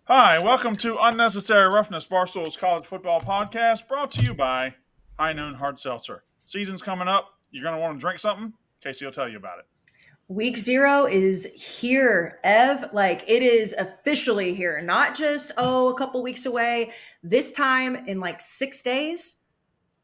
Hi, welcome to Unnecessary Roughness, Barstool's college football podcast, brought to you by High Noon Hard Seltzer. Season's coming up. You're going to want to drink something? Kayce will tell you about it. Week 0 is here, Ev. Like it is officially here, not just, a couple weeks away. This time in like 6 days,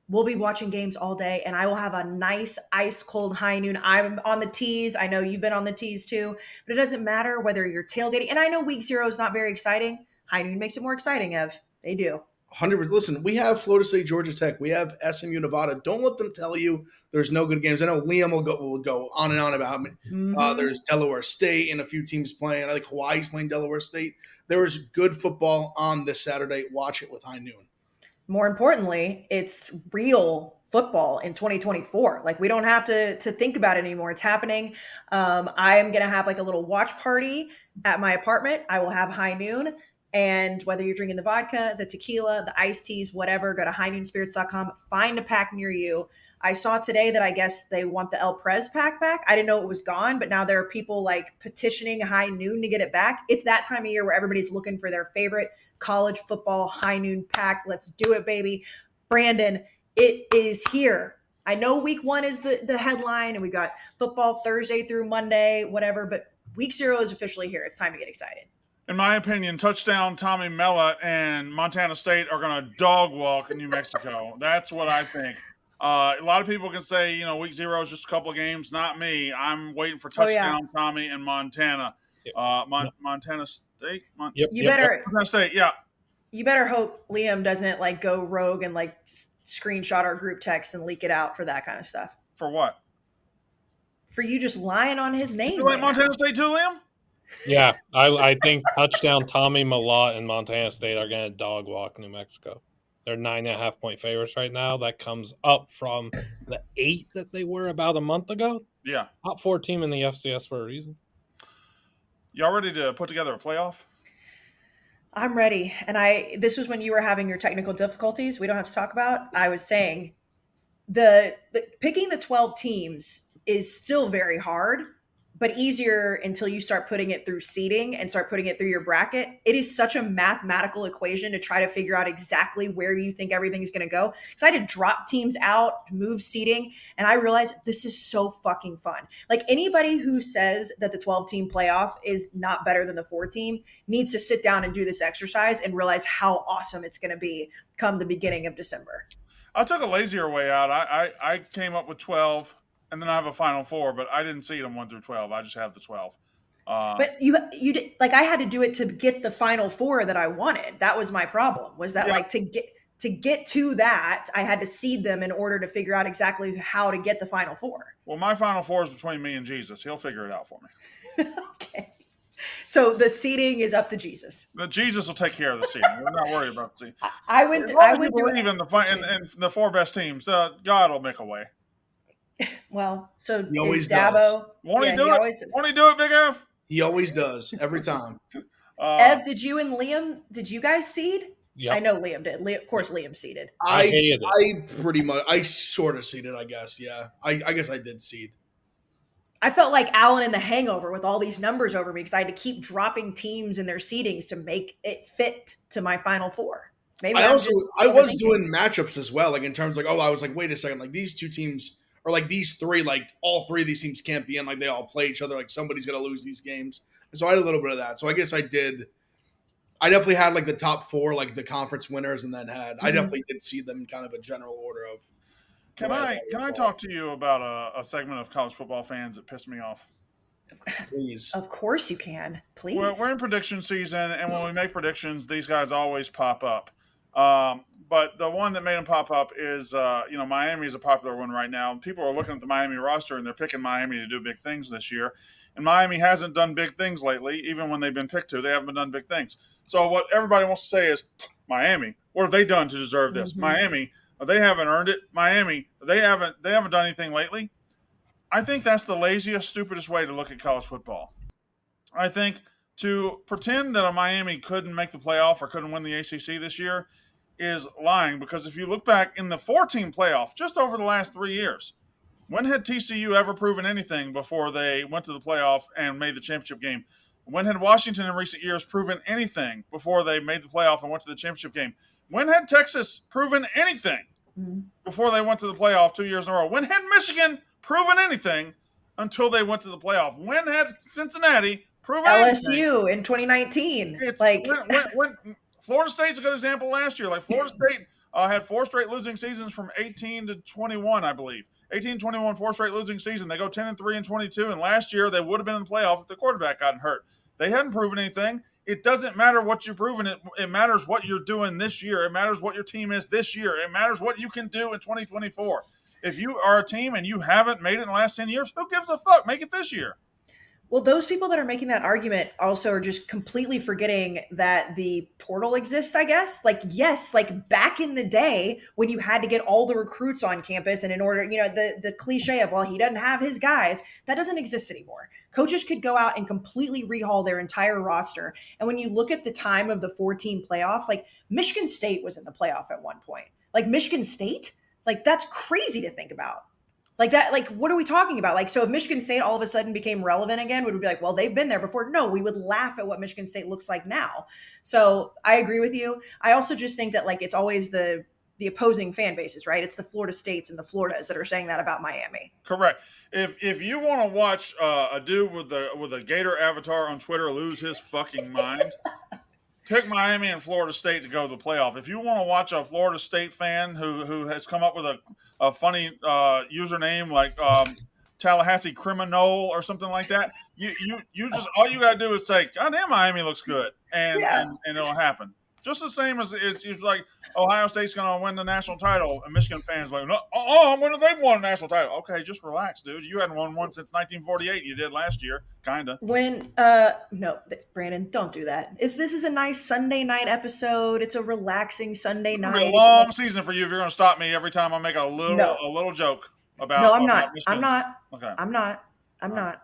we'll be watching games all day and I will have a nice ice cold high noon. I'm on the tees. I know you've been on the tees too, but it doesn't matter whether you're tailgating. And I know week 0 is not very exciting. High noon makes it more exciting, Ev. They do. 100. Listen, we have Florida State, Georgia Tech. We have SMU, Nevada. Don't let them tell you there's no good games. I know Liam will go on and on about it. There's Delaware State and a few teams playing. I think Hawaii's playing Delaware State. There is good football on this Saturday. Watch it with High Noon. More importantly, it's real football in 2024. Like we don't have to think about it anymore. It's happening. I am going to have like a little watch party at my apartment. I will have high noon. And whether you're drinking the vodka, the tequila, the iced teas, whatever, go to highnoonspirits.com, find a pack near you. I saw today that I guess they want the El Prez pack back. I didn't know it was gone, but now there are people like petitioning high noon to get it back. It's that time of year where everybody's looking for their favorite college football high noon pack. Let's do it, baby. Brandon, it is here. I know week 1 is the headline and we've got football Thursday through Monday, whatever, but week 0 is officially here. It's time to get excited. In my opinion, touchdown Tommy Mellott and Montana State are going to dog walk New Mexico. That's what I think. A lot of people can say, week 0 is just a couple of games. Not me. I'm waiting for touchdown Tommy and Montana. Montana State? Montana State, yeah. You better hope Liam doesn't like go rogue and like screenshot our group text and leak it out for that kind of stuff. For what? For you just lying on his name. You like Montana State too, Liam? Yeah, I think touchdown Tommy Mellott and Montana State are going to dog walk New Mexico. They're 9.5-point favorites right now. That comes up from the 8 that they were about a month ago. Yeah. Top 4 team in the FCS for a reason. Y'all ready to put together a playoff? I'm ready. And this was when you were having your technical difficulties we don't have to talk about. I was saying the picking the 12 teams is still very hard, but easier until you start putting it through seeding and start putting it through your bracket. It is such a mathematical equation to try to figure out exactly where you think everything's going to go. So I had to drop teams out, move seeding, and I realized this is so fucking fun. Like anybody who says that the 12-team playoff is not better than the 4-team needs to sit down and do this exercise and realize how awesome it's going to be come the beginning of December. I took a lazier way out. I came up with 12. And then I have a Final Four, but I didn't seed them 1 through 12. I just have the 12. But you did, like I had to do it to get the Final Four that I wanted. That was my problem. Was that like to get to that, I had to seed them in order to figure out exactly how to get the Final Four. Well, my Final Four is between me and Jesus. He'll figure it out for me. Okay. So the seeding is up to Jesus. But Jesus will take care of the seeding. We're not worried about the seeding. I would believe in the 4 best teams. God will make a way. Well, so he always is Dabo. Won't he do it, Big F? He always does, every time. Ev, did you and Liam, did you guys seed? Yep. I know Liam did. Of course, Liam seeded. I pretty much, I sort of seeded, I guess, yeah. I guess I did seed. I felt like Alan in The Hangover with all these numbers over me because I had to keep dropping teams in their seedings to make it fit to my Final Four. Maybe I was doing matchups as well, like in terms of, I was like, wait a second, like these 2 teams – or like these 3, like all 3 of these teams can't be in, like they all play each other, like somebody's going to lose these games. And so I had a little bit of that. So I guess I definitely had like the top 4, like the conference winners, and then I definitely did see them in kind of a general order of. Can I talk to you about a segment of college football fans that pissed me off? Please. Of course you can. Please. We're in prediction season, and when we make predictions, these guys always pop up. But the one that made them pop up is, Miami is a popular one right now. People are looking at the Miami roster, and they're picking Miami to do big things this year. And Miami hasn't done big things lately, even when they've been picked to. They haven't done big things. So what everybody wants to say is, Miami, what have they done to deserve this? Mm-hmm. Miami, they haven't earned it. Miami, they haven't done anything lately. I think that's the laziest, stupidest way to look at college football. I think to pretend that a Miami couldn't make the playoff or couldn't win the ACC this year is lying, because if you look back in the 4-team playoff just over the last 3 years, when had TCU ever proven anything before they went to the playoff and made the championship game? When had Washington in recent years proven anything before they made the playoff and went to the championship game? When had Texas proven anything before they went to the playoff 2 years in a row? When had Michigan proven anything until they went to the playoff? When had Cincinnati proven anything? LSU in 2019. It's like when Florida State's a good example last year. Like Florida State had 4 straight losing seasons from 18 to 21, I believe. 18, 21, 4 straight losing season. They go 10-3 and 22, and last year they would have been in the playoff if the quarterback gotten hurt. They hadn't proven anything. It doesn't matter what you've proven. It matters what you're doing this year. It matters what your team is this year. It matters what you can do in 2024. If you are a team and you haven't made it in the last 10 years, who gives a fuck? Make it this year. Well, those people that are making that argument also are just completely forgetting that the portal exists, I guess. Like, yes, like back in the day when you had to get all the recruits on campus and in order, the cliche of, well, he doesn't have his guys, that doesn't exist anymore. Coaches could go out and completely rehaul their entire roster. And when you look at the time of the 4-team playoff, like Michigan State was in the playoff at one point. Like Michigan State, like that's crazy to think about. Like that, like, what are we talking about? Like, so if Michigan State all of a sudden became relevant again, would we be like, well, they've been there before? No, we would laugh at what Michigan State looks like now. So I agree with you. I also just think that like, it's always the opposing fan bases, right? It's the Florida States and the Floridas that are saying that about Miami. Correct. If you want to watch a dude with a Gator avatar on Twitter lose his fucking mind, pick Miami and Florida State to go to the playoff. If you want to watch a Florida State fan who has come up with a funny username like Tallahassee Criminal or something like that, you just all you gotta do is say, God damn, Miami looks good, and it'll happen. Just the same as it's like Ohio State's going to win the national title, and Michigan fans like, when have they won a national title? Okay, just relax, dude. You hadn't won one since 1948. You did last year, kind of. No, Brandon, don't do that. This is a nice Sunday night episode. It's a relaxing Sunday night. It's a long season for you if you're going to stop me every time I make a little joke about. No, I'm not. Okay. I'm not.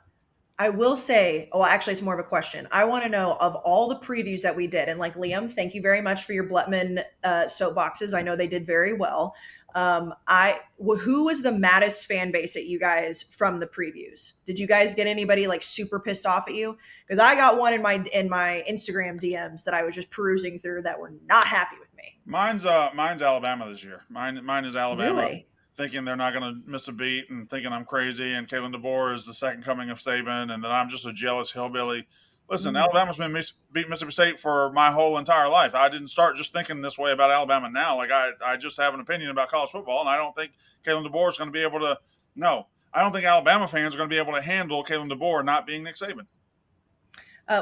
I will say, well, actually, it's more of a question. I want to know of all the previews that we did, and like Liam, thank you very much for your Blutman soapboxes. I know they did very well. Who was the maddest fan base at you guys from the previews? Did you guys get anybody like super pissed off at you? Because I got one in my Instagram DMs that I was just perusing through that were not happy with me. Mine's Alabama this year. Mine is Alabama. Really? Thinking they're not going to miss a beat and thinking I'm crazy and Kalen DeBoer is the second coming of Saban and that I'm just a jealous hillbilly. Listen, Alabama's been beat Mississippi State for my whole entire life. I didn't start just thinking this way about Alabama now. Like I just have an opinion about college football, and I don't think Kalen DeBoer is going to be able to. No, I don't think Alabama fans are going to be able to handle Kalen DeBoer not being Nick Saban.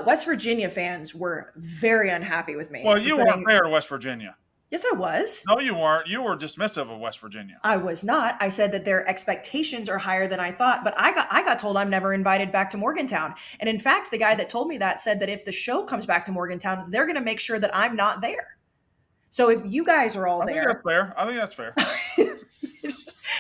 West Virginia fans were very unhappy with me. Well, you weren't fair to West Virginia. Yes, I was. No, you weren't. You were dismissive of West Virginia. I was not. I said that their expectations are higher than I thought, but I got told I'm never invited back to Morgantown. And in fact, the guy that told me that said that if the show comes back to Morgantown, they're going to make sure that I'm not there. So if you guys are all there, I think that's fair.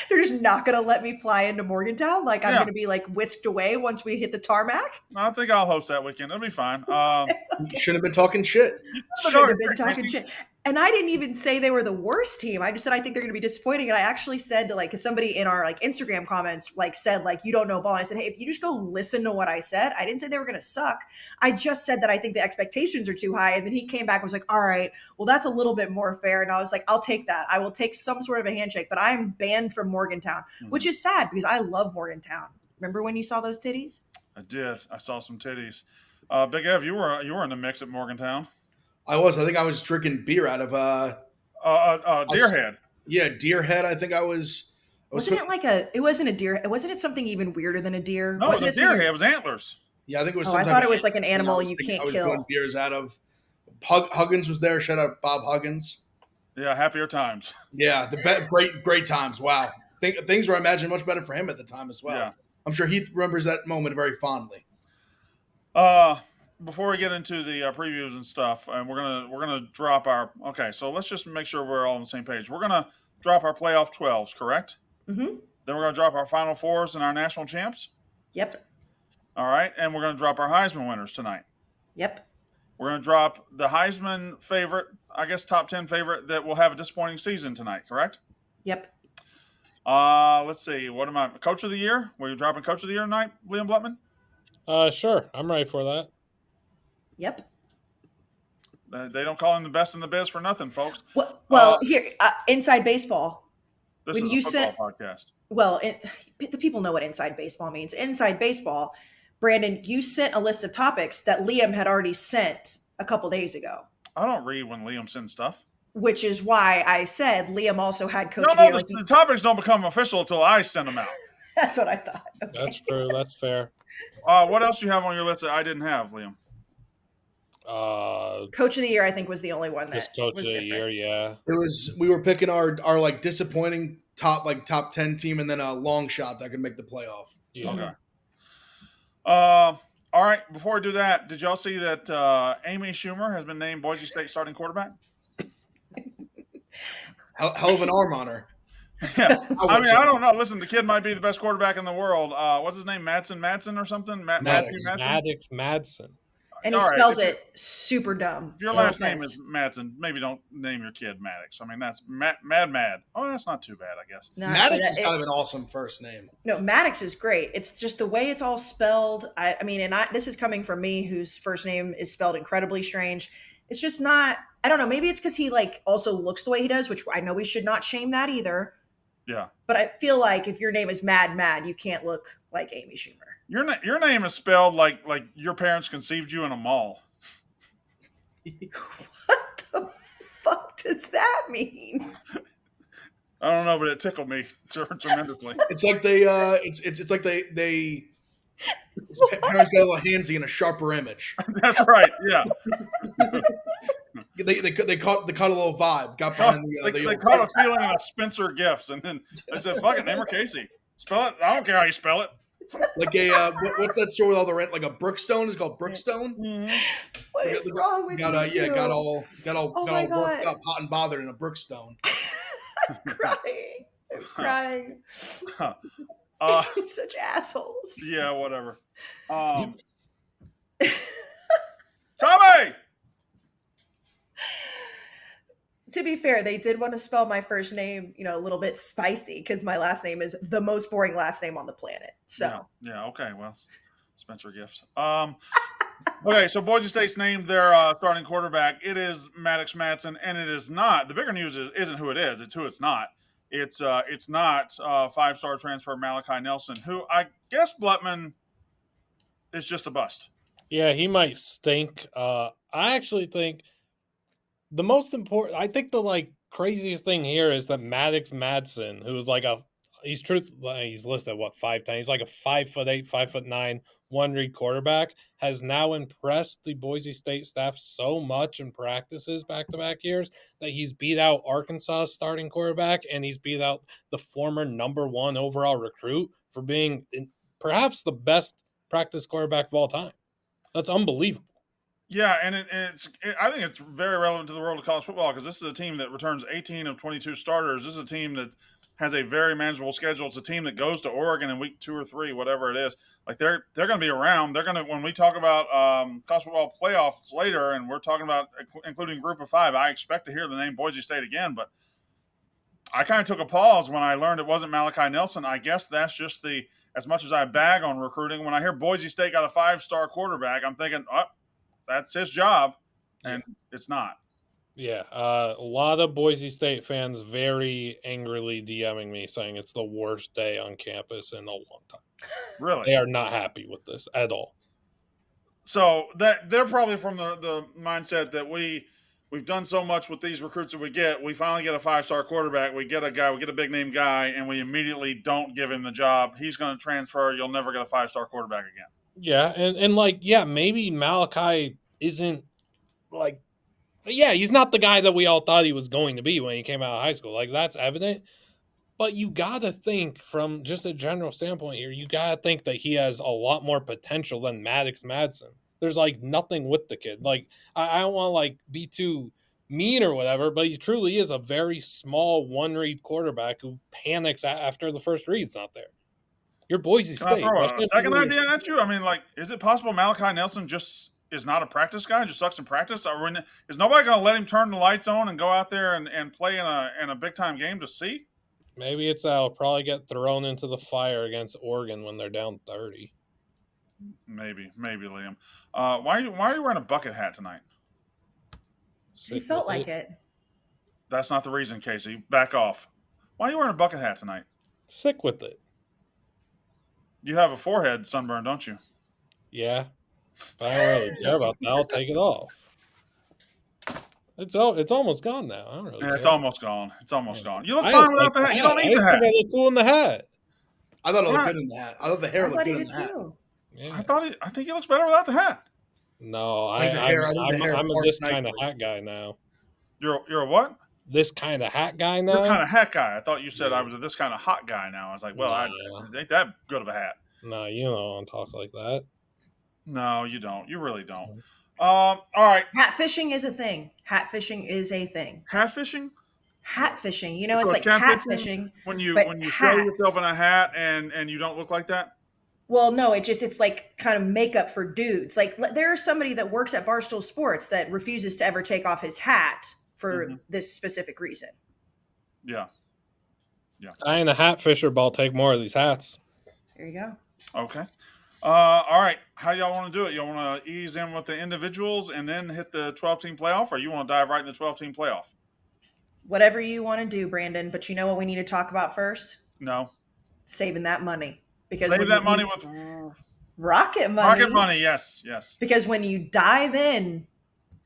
they're just not going to let me fly into Morgantown. Like I'm going to be like whisked away once we hit the tarmac. I think I'll host that weekend. It'll be fine. You shouldn't have been talking shit. Shouldn't have been talking shit. And I didn't even say they were the worst team. I just said I think they're going to be disappointing. And I actually said to because somebody in our Instagram comments said you don't know ball. And I said, hey, if you just go listen to what I said, I didn't say they were going to suck. I just said that I think the expectations are too high. And then he came back and was like, all right, well, that's a little bit more fair. And I was like, I'll take that. I will take some sort of a handshake. But I'm banned from Morgantown, which is sad because I love Morgantown. Remember when you saw those titties? I did. I saw some titties. Big Ev, you were in the mix at Morgantown. I was. I think I was drinking beer out of Deerhead. Yeah, Deerhead. I think I was. Wasn't it it wasn't a deer? Wasn't it something even weirder than a deer? No, it was a Deerhead. It was antlers. Yeah, I think it was. I thought it was like an animal you can't kill. Doing beers out of. Huggins was there. Shout out Bob Huggins. Yeah, happier times. Yeah, great times. Wow, things were I imagine much better for him at the time as well. Yeah. I'm sure he remembers that moment very fondly. Before we get into the previews and stuff, and we're gonna drop our. Okay, so let's just make sure we're all on the same page. We're gonna drop our playoff 12s, correct? Mm-hmm. Then we're gonna drop our Final Fours and our national champs. Yep. All right, and we're gonna drop our Heisman winners tonight. Yep. We're gonna drop the Heisman favorite, I guess top 10 favorite that will have a disappointing season tonight, correct? Yep. Let's see. What am I? Coach of the year? Were you dropping Coach of the year tonight, Liam Blutman? Sure. I'm ready for that. Yep. They don't call him the best in the biz for nothing, folks. Well, here, inside baseball. This When is you a football sent, podcast. well, the people know what inside baseball means. Inside baseball, Brandon, you sent a list of topics that Liam had already sent a couple days ago, I don't read when Liam sends stuff. which is why I said Liam also had Coach No, of the Year. the topics don't become official until I send them out. That's what I thought. Okay. That's true. That's fair. What else do you have on your list that I didn't have, Liam? Coach of the Year, I think, was the only one that Just Coach was of the different. Year, yeah. We were picking our like disappointing top 10 team and then a long shot that could make the playoff. Yeah. Okay. All right. Before we do that, did y'all see that Amy Schumer has been named Boise State starting quarterback? Hell of an arm on her. Yeah. I mean, I don't know. Listen, the kid might be the best quarterback in the world. What's his name? Madsen or something? Matthew Madsen? Maddox Madsen. And he All right, spells it super dumb. If your last name is Madsen, maybe don't name your kid Maddox. I mean, that's mad. Oh, that's not too bad, I guess. No, Maddox actually, is kind of an awesome first name. No, Maddox is great. It's just the way it's all spelled. I mean, and this is coming from me, whose first name is spelled incredibly strange. It's just not. I don't know. Maybe it's because he like also looks the way he does, which I know we should not shame that either. Yeah. But I feel like if your name is Mad, you can't look like Amy Schumer. Your name is spelled like your parents conceived you in a mall. What the fuck does that mean? I don't know, but it tickled me tremendously. It's like it's like they his parents got a little handsy in a sharper image. That's right. Yeah. They caught a little vibe. Got behind they caught a feeling of Spencer Gifts, and then I said, "Fuck it, name her Kayce. Spell it. I don't care how you spell it." Like what's that store with all the rent? Like a Brookstone? It's called Brookstone. Mm-hmm. What is wrong with you? Got all my worked God. up, hot and bothered in a Brookstone. I'm crying. I'm crying. Such assholes. Yeah, whatever. Tommy. To be fair, they did want to spell my first name, a little bit spicy because my last name is the most boring last name on the planet. So yeah, okay. Well, Spencer Gifts. Okay, so Boise State's named their starting quarterback. It is Maddox Madsen, and it is not. The bigger news isn't who it is; it's who it's not. It's not five-star transfer Malachi Nelson, who I guess Blutman is just a bust. Yeah, he might stink. I actually think the most important, I think the craziest thing here is that Maddox Madsen, who is he's listed at 5'10", he's like a 5'8", 5'9", one-read quarterback, has now impressed the Boise State staff so much in practices back-to-back years that he's beat out Arkansas' starting quarterback, and he's beat out the former number 1 overall recruit for being perhaps the best practice quarterback of all time. That's unbelievable. Yeah, and I think it's very relevant to the world of college football because this is a team that returns 18 of 22 starters. This is a team that has a very manageable schedule. It's a team that goes to Oregon in week 2 or 3, whatever it is. Like they're going to be around. They're going to, when we talk about college football playoffs later, and we're talking about including Group of 5, I expect to hear the name Boise State again. But I kind of took a pause when I learned it wasn't Malachi Nelson. I guess that's just as much as I bag on recruiting, when I hear Boise State got a 5-star quarterback, I'm thinking, oh, that's his job, and it's not. Yeah, a lot of Boise State fans very angrily DMing me saying it's the worst day on campus in a long time. Really? They are not happy with this at all. So they're probably from the mindset that we've done so much with these recruits that we finally get a 5-star quarterback, we get a big name guy, and we immediately don't give him the job. He's going to transfer. You'll never get a 5-star quarterback again. Yeah, and maybe Malachi isn't he's not the guy that we all thought he was going to be when he came out of high school. That's evident. But you got to think from just a general standpoint here, you got to think that he has a lot more potential than Maddox Madsen. There's nothing with the kid. I don't want to be too mean or whatever, but he truly is a very small one-read quarterback who panics after the first read's not there. You're Boise State. Can I throw a second idea at you? I mean, is it possible Malachi Nelson just is not a practice guy, just sucks in practice? Is nobody going to let him turn the lights on and go out there and play in a big-time game to see? Maybe it's that he'll probably get thrown into the fire against Oregon when they're down 30. Maybe, Liam. Why are you wearing a bucket hat tonight? He felt like it. That's not the reason, Casey. Back off. Why are you wearing a bucket hat tonight? Sick with it. You have a forehead sunburn, don't you? Yeah. But I don't really care about that. I'll take it off. It's almost gone now. I don't really care. It's almost gone. It's almost gone. You look I fine just without like the hat. the You don't hat. need I the just hat. think I look cool in the hat. I thought it looked Right. good in the hat. I thought the hair I looked thought he good in did the hat. too. Yeah. I think he looks better without the hat. No, Like the hair, I think the hair I'm a parts this kind of nicely. hat guy now. You're a what? This kind of hat guy This now. kind of hat guy. I thought you said Yeah. I was a this kind of hot guy now. I was like, well, Nah. it ain't that good of a hat. No, you don't talk like that. No, you don't. You really don't. All right. Hat fishing is a thing. Hat fishing is a thing. Hat fishing? Hat fishing, you know, So it's like catfishing. when you but show hats. yourself in a hat and you don't look like that. Well, no, it's like kind of makeup for dudes. Like there's somebody that works at Barstool Sports that refuses to ever take off his hat for this specific reason. Yeah. I ain't a hat fisher, but I'll take more of these hats. There you go. Okay. All right. How y'all want to do it? Y'all want to ease in with the individuals and then hit the 12-team playoff, or you want to dive right in the 12-team playoff? Whatever you want to do, Brandon. But you know what we need to talk about first? No. Saving that money. Because Save that money with Rocket Money. Rocket Money. Yes. Because when you dive in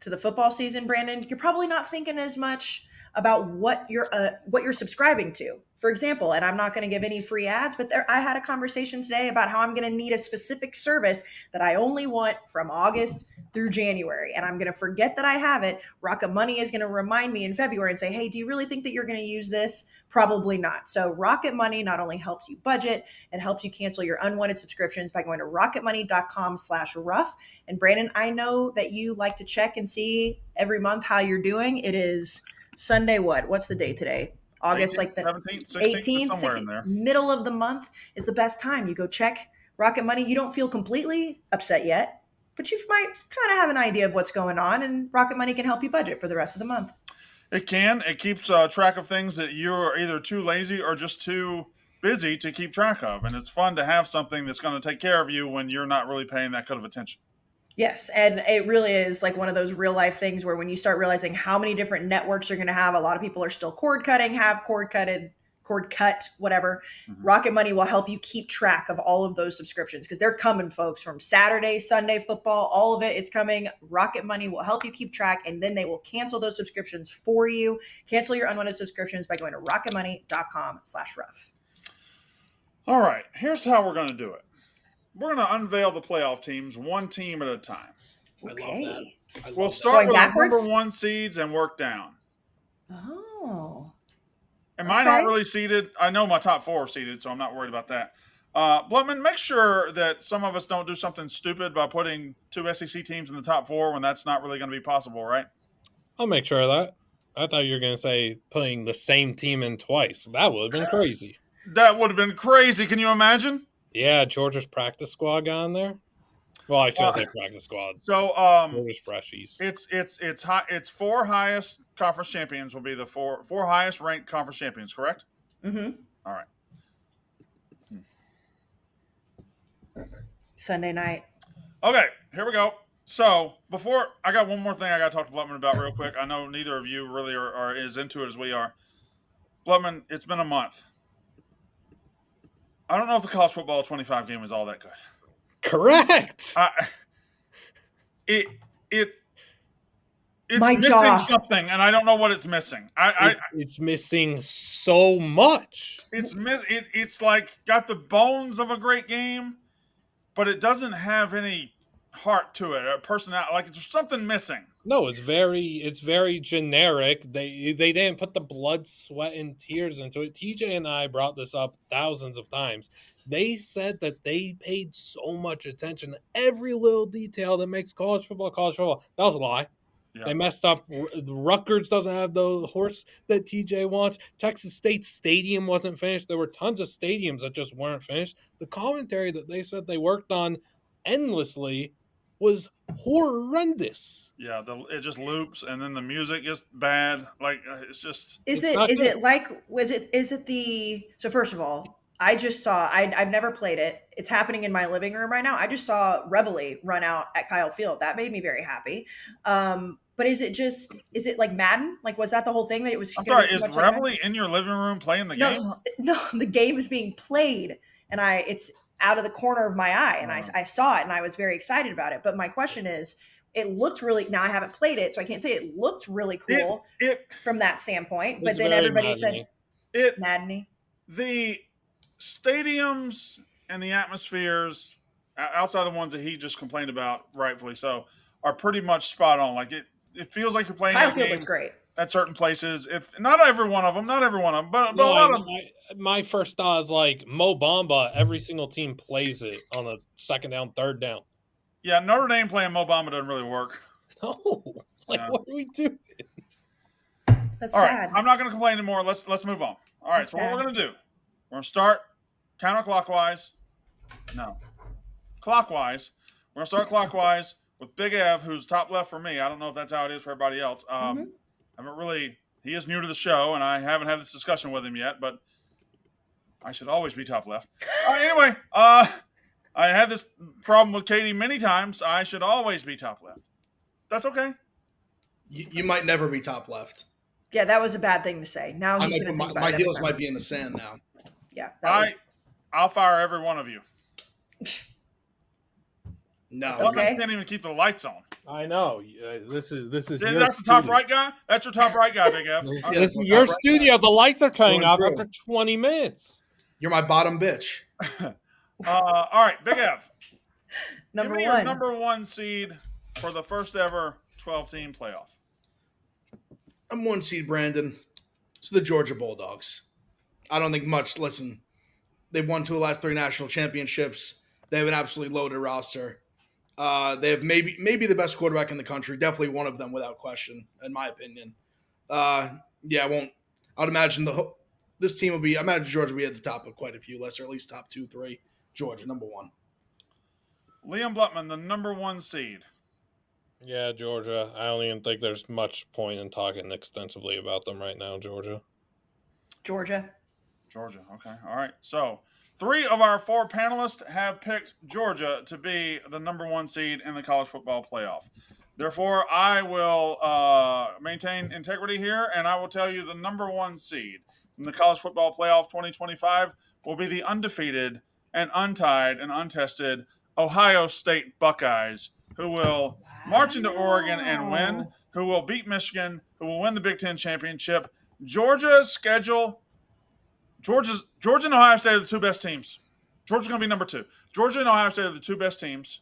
to the football season, Brandon, you're probably not thinking as much about what you're subscribing to. For example, and I'm not going to give any free ads, but I had a conversation today about how I'm going to need a specific service that I only want from August through January, and I'm going to forget that I have it. Rocket Money is going to remind me in February and say, hey, do you really think that you're going to use this? Probably not. So Rocket Money not only helps you budget, it helps you cancel your unwanted subscriptions by going to rocketmoney.com/rough. And Brandon, I know that you like to check and see every month how you're doing. It is Sunday. What's the day today? August 18th, like the 17th, 18th, somewhere in 16th, there. middle of the month is the best time. You go check Rocket Money. You don't feel completely upset yet, but you might kind of have an idea of what's going on, and Rocket Money can help you budget for the rest of the month. It can. It keeps track of things that you're either too lazy or just too busy to keep track of, and it's fun to have something that's going to take care of you when you're not really paying that kind of attention. Yes, and it really is like one of those real life things where when you start realizing how many different networks you're going to have, a lot of people are still cord cut, whatever. Mm-hmm. Rocket Money will help you keep track of all of those subscriptions because they're coming, folks, from Saturday, Sunday football, all of it. It's coming. Rocket Money will help you keep track, and then they will cancel those subscriptions for you. Cancel your unwanted subscriptions by going to rocketmoney.com/rough. All right, here's how we're going to do it. We're going to unveil the playoff teams one team at a time. Okay. We'll start with Going the number backwards? 1 seeds and work down. Oh. And mine aren't really seeded. I know my top 4 are seeded, so I'm not worried about that. Blutman, make sure that some of us don't do something stupid by putting 2 SEC teams in the top 4 when that's not really going to be possible, right? I'll make sure of that. I thought you were going to say putting the same team in twice. That would have been crazy. That would have been crazy. Can you imagine? Yeah, Georgia's practice squad got in there. Well, I shouldn't say practice squad. So Georgia's freshies. It's 4 highest conference champions will be the four highest ranked conference champions, correct? Mm-hmm. All right. Sunday night. Okay, here we go. So before I got one more thing I got to talk to Blutman about real quick. I know neither of you really are as into it as we are. Blutman, it's been a month. I don't know if the college football 25 game is all that good. Correct. It's My missing jaw. something, and I don't know what it's missing. It's missing so much. It's like got the bones of a great game, but it doesn't have any heart to it, a personality. Like there's something missing. No, it's very generic. They didn't put the blood, sweat, and tears into it. TJ and I brought this up thousands of times. They said that they paid so much attention to every little detail that makes college football. That was a lie. Yeah. They messed up. Rutgers doesn't have the horse that TJ wants. Texas State Stadium wasn't finished. There were tons of stadiums that just weren't finished. The commentary that they said they worked on endlessly was horrendous. Yeah, it just loops, and then the music is bad. Like it's just. So first of all, I just saw, I've never played it. It's happening in my living room right now. I just saw Reveille run out at Kyle Field. That made me very happy. But is it like Madden? Like, was that the whole thing that it was I'm going to sorry, be too is much like Madden? Reveille in your living room playing the No, game? no, the game is being played and it's out of the corner of my eye and I saw it and I was very excited about it. But my question is, it looked really, now I haven't played it, so I can't say it looked really cool from that standpoint. But It's then very everybody Madden-y. said Madden-y. The stadiums and the atmospheres outside the ones that he just complained about, rightfully so, are pretty much spot on. Like it feels like you're playing Kyle a Field game looks great. at certain places. If not every one of them, but a No, lot of my first thought is like Mo Bamba. Every single team plays it on a second down, third down. yeah. Notre Dame playing Mo Bamba doesn't really work. No, like Yeah. what do we do? That's All right, sad. I'm not going to complain anymore. Let's move on. All right, That's so what we're sad. going to do? We're going to start counterclockwise. No, clockwise. We're going to start clockwise with Big Ev, who's top left for me. I don't know if that's how it is for everybody else. He is new to the show, and I haven't had this discussion with him yet, but I should always be top left. Anyway, I had this problem with Katie many times. I should always be top left. That's okay. You might never be top left. Yeah, that was a bad thing to say. Now he's going to think about my it. heels might be in the sand now. Yeah, that was I'll fire every one of you. No. Okay. I can't even keep the lights on. I know. This is That's your the top studio. right guy? That's your top right guy, Big F. Okay. This is your Top right studio. The lights are turning Going off through. after 20 minutes. You're my bottom bitch. All right, Big F. number Give me your one. number one seed for the first ever 12-team playoff. I'm one seed, Brandon. It's the Georgia Bulldogs. I don't think much. Listen, they've won 2 of the last 3 national championships. They have an absolutely loaded roster. They have maybe the best quarterback in the country. Definitely one of them, without question, in my opinion. Yeah, I won't. I'd imagine this team will be. I imagine Georgia will be at the top of quite a few lists, or at least top 2, 3. Georgia, number 1. Liam Blutman, the number one seed. Yeah, Georgia. I don't even think there's much point in talking extensively about them right now, Georgia. Georgia. Georgia, okay. All right. So 3 of our 4 panelists have picked Georgia to be the number one seed in the college football playoff. Therefore, I will maintain integrity here, and I will tell you the number one seed in the college football playoff 2025 will be the undefeated and untied and untested Ohio State Buckeyes, who will march into Oregon and win, who will beat Michigan, who will win the Big Ten championship. Georgia's schedule, Georgia and Ohio State are the 2 best teams. Georgia's going to be number 2. Georgia and Ohio State are the 2 best teams.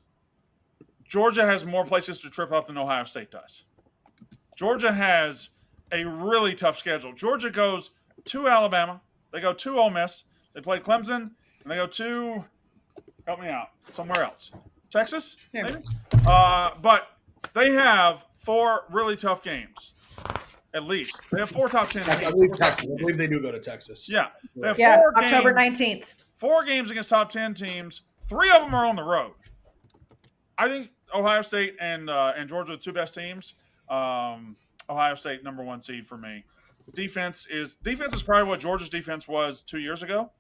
Georgia has more places to trip up than Ohio State does. Georgia has a really tough schedule. Georgia goes to Alabama. They go to Ole Miss. They play Clemson. And they go to, help me out, somewhere else. Texas, maybe? But they have 4 really tough games, at least. They have 4 top 10 teams. I believe Texas. I believe they do go to Texas. Yeah. They have Yeah, 4 October games, 19th. 4 games against top 10 teams. 3 of them are on the road. I think Ohio State and Georgia are the 2 best teams. Ohio State number 1 seed for me. Defense is probably what Georgia's defense was 2 years ago.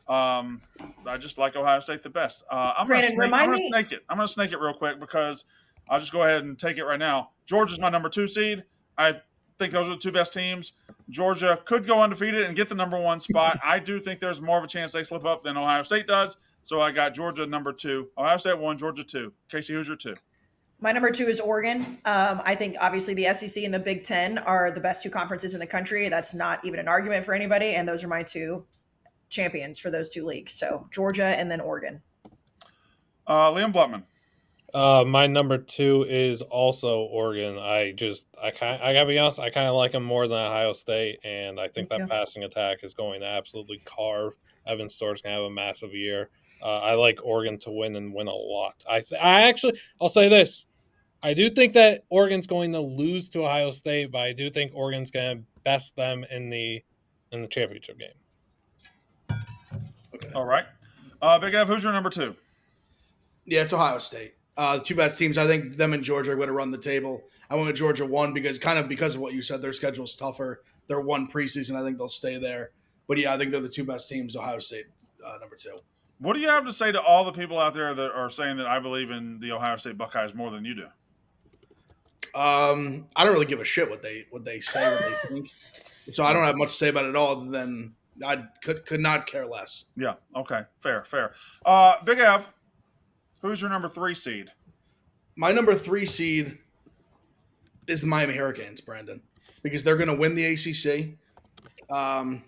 I just like Ohio State the best. I'm going to snake it. I'm going to snake it real quick because I'll just go ahead and take it right now. Georgia's my number 2 seed. I think those are the 2 best teams. Georgia could go undefeated and get the number 1 spot. I do think there's more of a chance they slip up than Ohio State does. So I got Georgia number 2. Ohio State 1, Georgia 2. Kayce, who's your 2? My number 2 is Oregon. I think obviously the SEC and the Big Ten are the best 2 conferences in the country. That's not even an argument for anybody. And those are my 2 champions for those 2 leagues. So Georgia and then Oregon. Liam Blutman. My number 2 is also Oregon. I gotta be honest, I kind of like them more than Ohio State, and I think that passing attack is going to absolutely carve. Evan Store's gonna have a massive year. I like Oregon to win and win a lot. I'll say this: I do think that Oregon's going to lose to Ohio State, but I do think Oregon's going to best them in the championship game. Okay. All right. Big Ev, who's your number 2? Yeah, it's Ohio State. The 2 best teams, I think them and Georgia are going to run the table. I went with Georgia 1 because of what you said. Their schedule's tougher. They're 1 preseason. I think they'll stay there. But yeah, I think they're the 2 best teams. Ohio State number 2. What do you have to say to all the people out there that are saying that I believe in the Ohio State Buckeyes more than you do? I don't really give a shit what they say, what they think. So I don't have much to say about it at all, other than I could not care less. Yeah. Okay. Fair. Big Ev, who's your number 3 seed? My number 3 seed is the Miami Hurricanes, Brandon, because they're going to win the ACC. And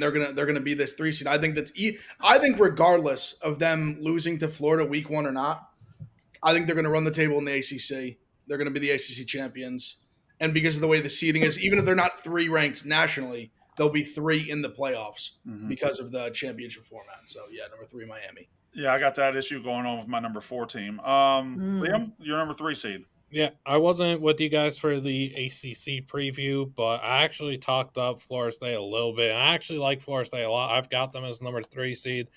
they're gonna be this 3 seed. I think regardless of them losing to Florida week 1 or not, I think they're going to run the table in the ACC. They're going to be the ACC champions, and because of the way the seeding is, even if they're not 3 ranked nationally, they'll be 3 in the playoffs because of the championship format. So yeah, number 3, Miami. Yeah, I got that issue going on with my number 4 team. Liam, your number 3 seed. Yeah, I wasn't with you guys for the ACC preview, but I actually talked up Florida State a little bit. I actually like Florida State a lot. I've got them as number 3 seed.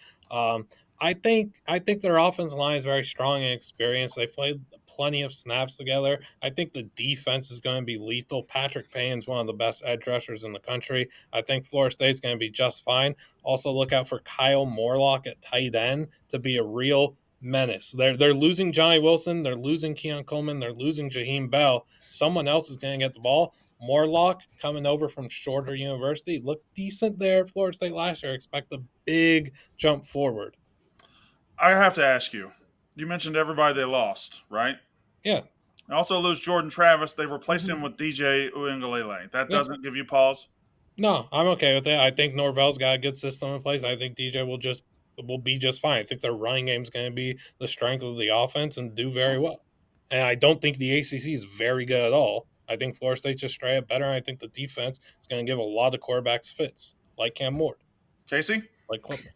I think their offensive line is very strong and experienced. They played plenty of snaps together. I think the defense is going to be lethal. Patrick Payne's one of the best edge rushers in the country. I think Florida State's going to be just fine. Also, look out for Kyle Morlock at tight end to be a real menace. They're losing Johnny Wilson. They're losing Keon Coleman. They're losing Jaheim Bell. Someone else is going to get the ball. Morlock, coming over from Shorter University, looked decent there at Florida State last year. Expect a big jump forward. I have to ask you. You mentioned everybody they lost, right? Yeah. They also lose Jordan Travis. They replaced him with DJ Uiagalelei. That doesn't give you pause? No, I'm okay with that. I think Norvell's got a good system in place. I think DJ will be just fine. I think their running game is going to be the strength of the offense and do very well. And I don't think the ACC is very good at all. I think Florida State's just straight up better. And I think the defense is going to give a lot of quarterbacks fits, like Cam Ward. Kayce? Like Clemson.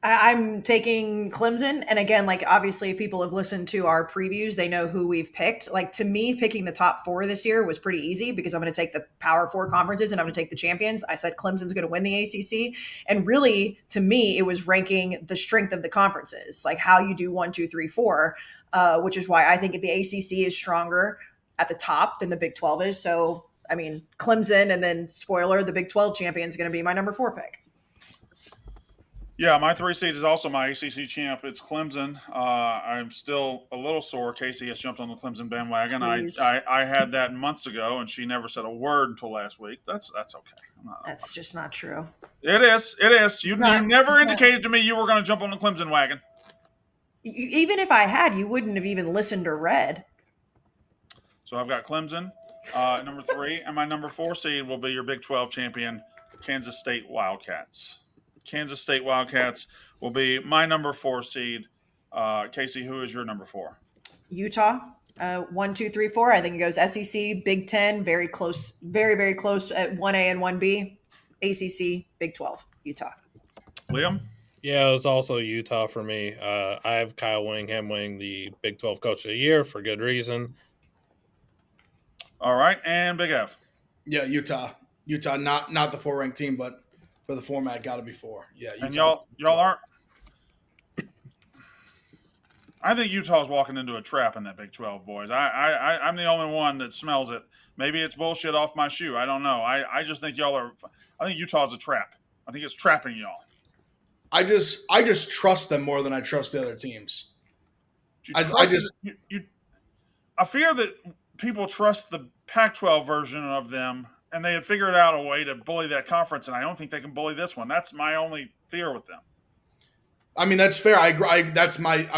I'm taking Clemson. And again, like obviously if people have listened to our previews, they know who we've picked. Like to me, picking the top 4 this year was pretty easy because I'm going to take the Power 4 conferences and I'm going to take the champions. I said Clemson's going to win the ACC. And really, to me, it was ranking the strength of the conferences, like how you do 1, 2, 3, 4, which is why I think the ACC is stronger at the top than the Big 12 is. So, I mean, Clemson and then spoiler, the Big 12 champion is going to be my number 4 pick. Yeah, my 3 seed is also my ACC champ. It's Clemson. I'm still a little sore. Kayce has jumped on the Clemson bandwagon. I had that months ago, and she never said a word until last week. That's okay. That's just not true. It is. You never indicated to me you were going to jump on the Clemson wagon. Even if I had, you wouldn't have even listened or read. So I've got Clemson, number 3, and my number 4 seed will be your Big 12 champion, Kansas State Wildcats. Kansas State Wildcats will be my number 4 seed. Kayce, who is your number 4? Utah, 1, 2, 3, 4. I think it goes SEC, Big 10, very close, very, very close at 1A and 1B. ACC, Big 12, Utah. Liam? Yeah, it was also Utah for me. I have Kyle Whittingham winning the Big 12 Coach of the Year for good reason. All right, and Big F. Yeah, Utah, not the 4 ranked team, but for the format, got to be 4. Yeah, Utah. And y'all aren't. I think Utah's walking into a trap in that Big 12, boys. I'm the only one that smells it. Maybe it's bullshit off my shoe. I don't know. I just think y'all are. I think Utah's a trap. I think it's trapping y'all. I just trust them more than I trust the other teams. I fear that people trust the Pac-12 version of them. And they had figured out a way to bully that conference, and I don't think they can bully this one. That's my only fear with them. I mean, that's fair. I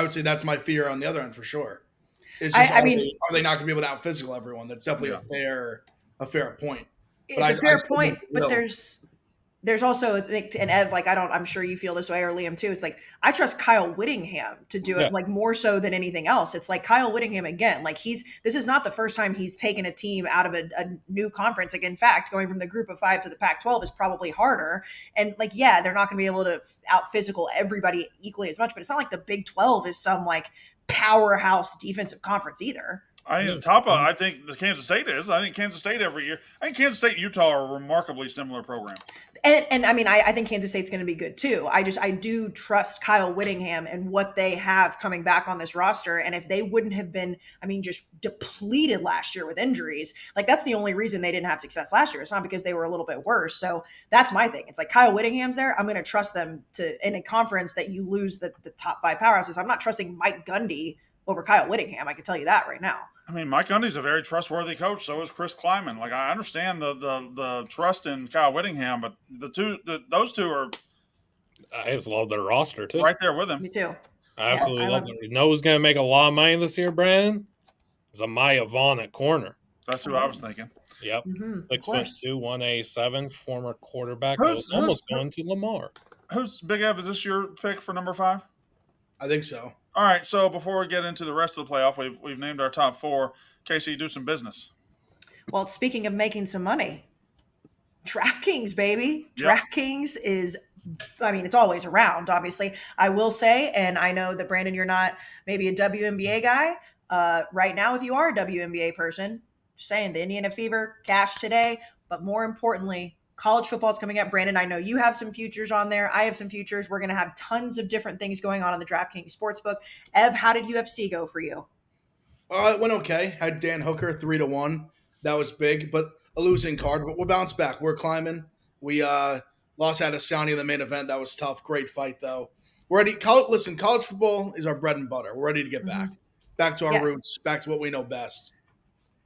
would say that's my fear on the other end for sure. It's just, are they not going to be able to out-physical everyone? That's definitely a fair point. It's a fair point, but there's also, and Ev, like I'm sure you feel this way, or Liam too. It's like I trust Kyle Whittingham to do it, like more so than anything else. It's like Kyle Whittingham again. Like this is not the first time he's taken a team out of a new conference. Like in fact, going from the Group of 5 to the Pac-12 is probably harder. And like they're not going to be able to out physical everybody equally as much. But it's not like the Big 12 is some like powerhouse defensive conference either. I think the Kansas State is. I think Kansas State every year. I think Kansas State and Utah are a remarkably similar program. And I mean, I think Kansas State's going to be good too. I do trust Kyle Whittingham and what they have coming back on this roster. And if they wouldn't have been, I mean, just depleted last year with injuries, like that's the only reason they didn't have success last year. It's not because they were a little bit worse. So that's my thing. It's like Kyle Whittingham's there. I'm going to trust them to, in a conference that you lose the top 5 powerhouses. I'm not trusting Mike Gundy over Kyle Whittingham. I can tell you that right now. I mean, Mike Gundy's a very trustworthy coach. So is Chris Kleiman. Like, I understand the trust in Kyle Whittingham, but those two are I just love their roster too. right there with him. Me too. I absolutely love them. You know who's going to make a lot of money this year, Brandon? Is Amaya Vaughn at corner. That's who I was thinking. Yep. Mm-hmm, 6'2", 187, former quarterback. Who's Almost going to Lamar. Who's Big Ev? Is this your pick for number 5? I think so. All right. So before we get into the rest of the playoff, we've named our top 4. Kayce, do some business. Well, speaking of making some money, DraftKings, baby. Yep. DraftKings is, I mean, it's always around, obviously. I will say, and I know that, Brandon, you're not maybe a WNBA guy. Right now, if you are a WNBA person, just saying the Indiana Fever, cash today. But more importantly, college football is coming up. Brandon, I know you have some futures on there. I have some futures. We're going to have tons of different things going on in the DraftKings Sportsbook. Ev, how did UFC go for you? It went okay. Had Dan Hooker 3-1. That was big, but a losing card. But we'll bounce back. We're climbing. We lost Adesanya in the main event. That was tough. Great fight, though. We're ready. College football is our bread and butter. We're ready to get back to our roots, back to what we know best.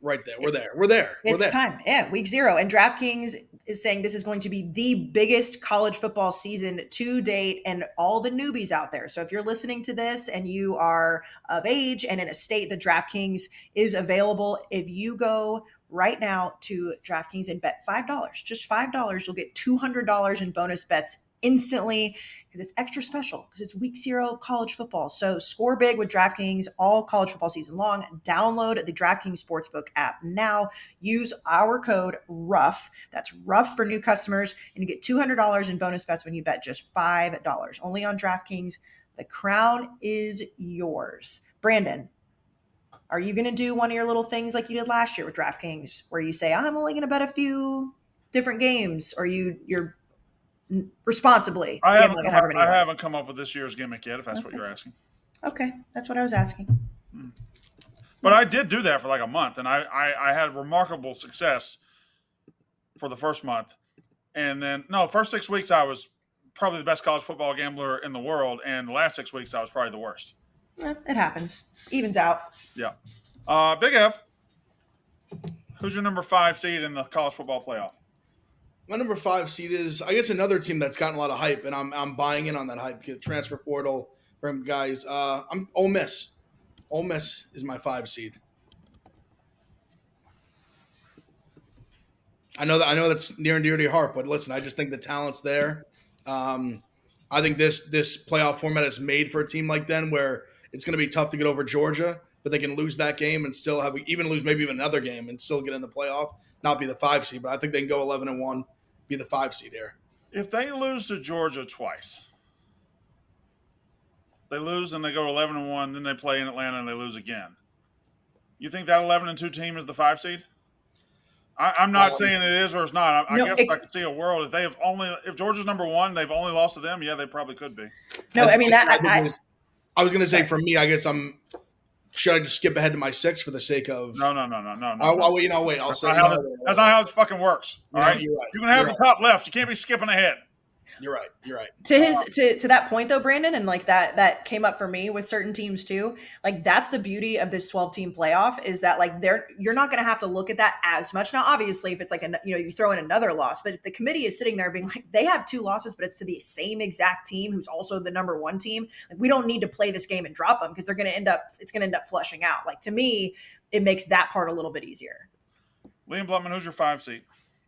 Right there. We're there. It's time. Yeah, week 0. And DraftKings is saying this is going to be the biggest college football season to date, and all the newbies out there. So if you're listening to this and you are of age and in a state that DraftKings is available, if you go right now to DraftKings and bet $5, just $5, you'll get $200 in bonus bets instantly, because it's extra special because it's week 0 of college football. So score big with DraftKings all college football season long. Download the DraftKings Sportsbook app now. Use our code RUFF. That's RUFF for new customers, and you get $200 in bonus bets when you bet just $5. Only on DraftKings. The crown is yours. Brandon, are you going to do one of your little things like you did last year with DraftKings, where you say, I'm only going to bet a few different games, or you're responsibly? I haven't come up with this year's gimmick yet, if that's what you're asking. Okay, that's what I was asking. But I did do that for like a month, and I had remarkable success for the first month. And then, first 6 weeks I was probably the best college football gambler in the world, and the last 6 weeks I was probably the worst. It happens. Evens out. Yeah. Big F, who's your number 5 seed in the college football playoff? My number 5 seed is, I guess, another team that's gotten a lot of hype, and I'm buying in on that hype. Transfer portal from guys. I'm Ole Miss. Ole Miss is my 5 seed. I know that's near and dear to your heart, but listen, I just think the talent's there. I think this playoff format is made for a team like them, where it's going to be tough to get over Georgia, but they can lose that game and still lose maybe even another game and still get in the playoff, not be the 5 seed. But I think they can go 11-1. Be the 5 seed here. If they lose to Georgia twice, they lose and they go 11-1, then they play in Atlanta and they lose again. You think that 11-2 team is the 5 seed? I'm not saying it is or it's not. I guess I could see a world if Georgia's number 1, they've only lost to them. Yeah, they probably could be. No, I mean I was going to say, for me, I guess should I just skip ahead to my 6 for the sake of? No. Wait. I'll say that's not how it fucking works. All right, you're right. You can have the top left. You can't be skipping ahead. You're right. To that point though, Brandon, and like that came up for me with certain teams too. Like that's the beauty of this 12-team playoff, is that like you're not going to have to look at that as much. Now, obviously, if it's like you throw in another loss, but if the committee is sitting there being like, they have 2 losses, but it's to the same exact team who's also the number 1 team, like we don't need to play this game and drop them, because it's going to end up flushing out. Like, to me, it makes that part a little bit easier. Liam Blutman, who's your 5 seed?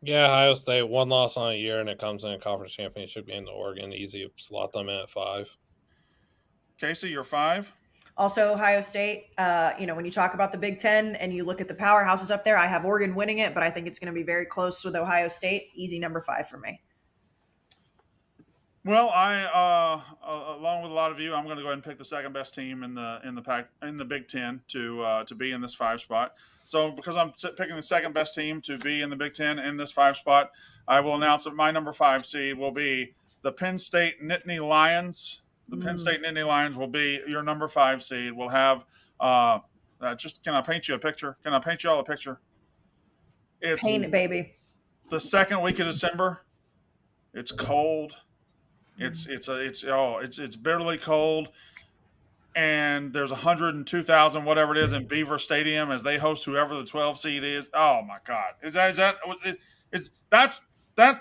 Yeah, Ohio State, 1 loss on a year, and it comes in a conference championship game to Oregon. Easy to slot them in at 5. Kayce, your 5? Also, Ohio State, when you talk about the Big Ten and you look at the powerhouses up there, I have Oregon winning it, but I think it's going to be very close with Ohio State. Easy number 5 for me. Well, along with a lot of you, I'm going to go ahead and pick the second best team in the Big Ten to be in this five spot. So, because I'm picking the second best team to be in the Big Ten in this five spot, I will announce that my number five seed will be the Penn State Nittany Lions. The Penn Mm, State Nittany Lions will be your number five seed. We'll have just can I paint you a picture? Can I paint you all a picture? It's paint it, baby. the second week of December. It's cold. It's bitterly cold, and there's 102,000 whatever it is in Beaver Stadium as they host whoever the 12 seed is. Oh my God, is that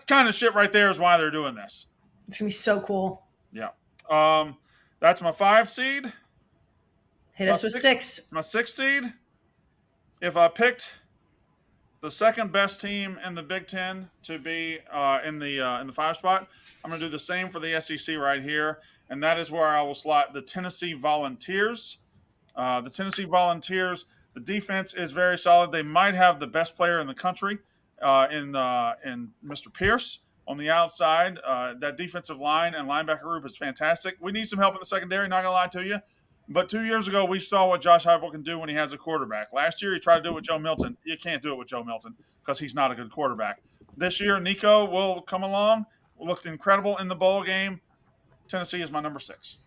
kind of shit right there is why they're doing this. It's gonna be so cool. Yeah, um, that's my five seed. Hit My us with six, 6. my six seed. If I picked the second best team in the Big Ten to be in the five spot, I'm going to do the same for the SEC right here, and that is where I will slot the Tennessee Volunteers. The Tennessee Volunteers, the defense is very solid. They might have the best player in the country in Mr. Pierce on the outside. That defensive line and linebacker group is fantastic. We need some help in the secondary. Not gonna lie to you. But 2 years ago, we saw what Josh Heupel can do when he has a quarterback. Last year, he tried to do it with Joe Milton. You can't do it with Joe Milton because he's not a good quarterback. This year, Nico will come along. Looked incredible in the bowl game. Tennessee is my number 6.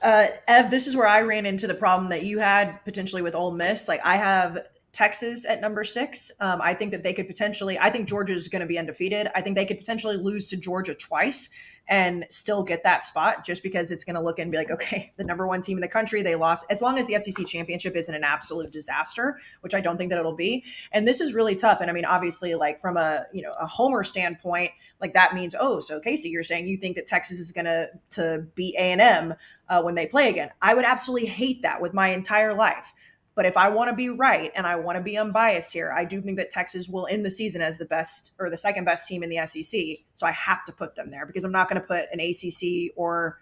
Ev, this is where I ran into the problem that you had potentially with Ole Miss. Like I have Texas at number 6. I think that they could potentially. I think Georgia is going to be undefeated. I think they could potentially lose to Georgia twice and still get that spot, just because it's going to look and be like, okay, the number one team in the country, they lost. As long as the SEC championship isn't an absolute disaster, which I don't think that it'll be. And this is really tough. And I mean, obviously, like from a homer standpoint, like that means, oh, so Kayce, you're saying you think that Texas is going to beat A&M when they play again. I would absolutely hate that with my entire life. But if I want to be right and I want to be unbiased here, I do think that Texas will end the season as the best or the second best team in the SEC. So I have to put them there because I'm not going to put an ACC or,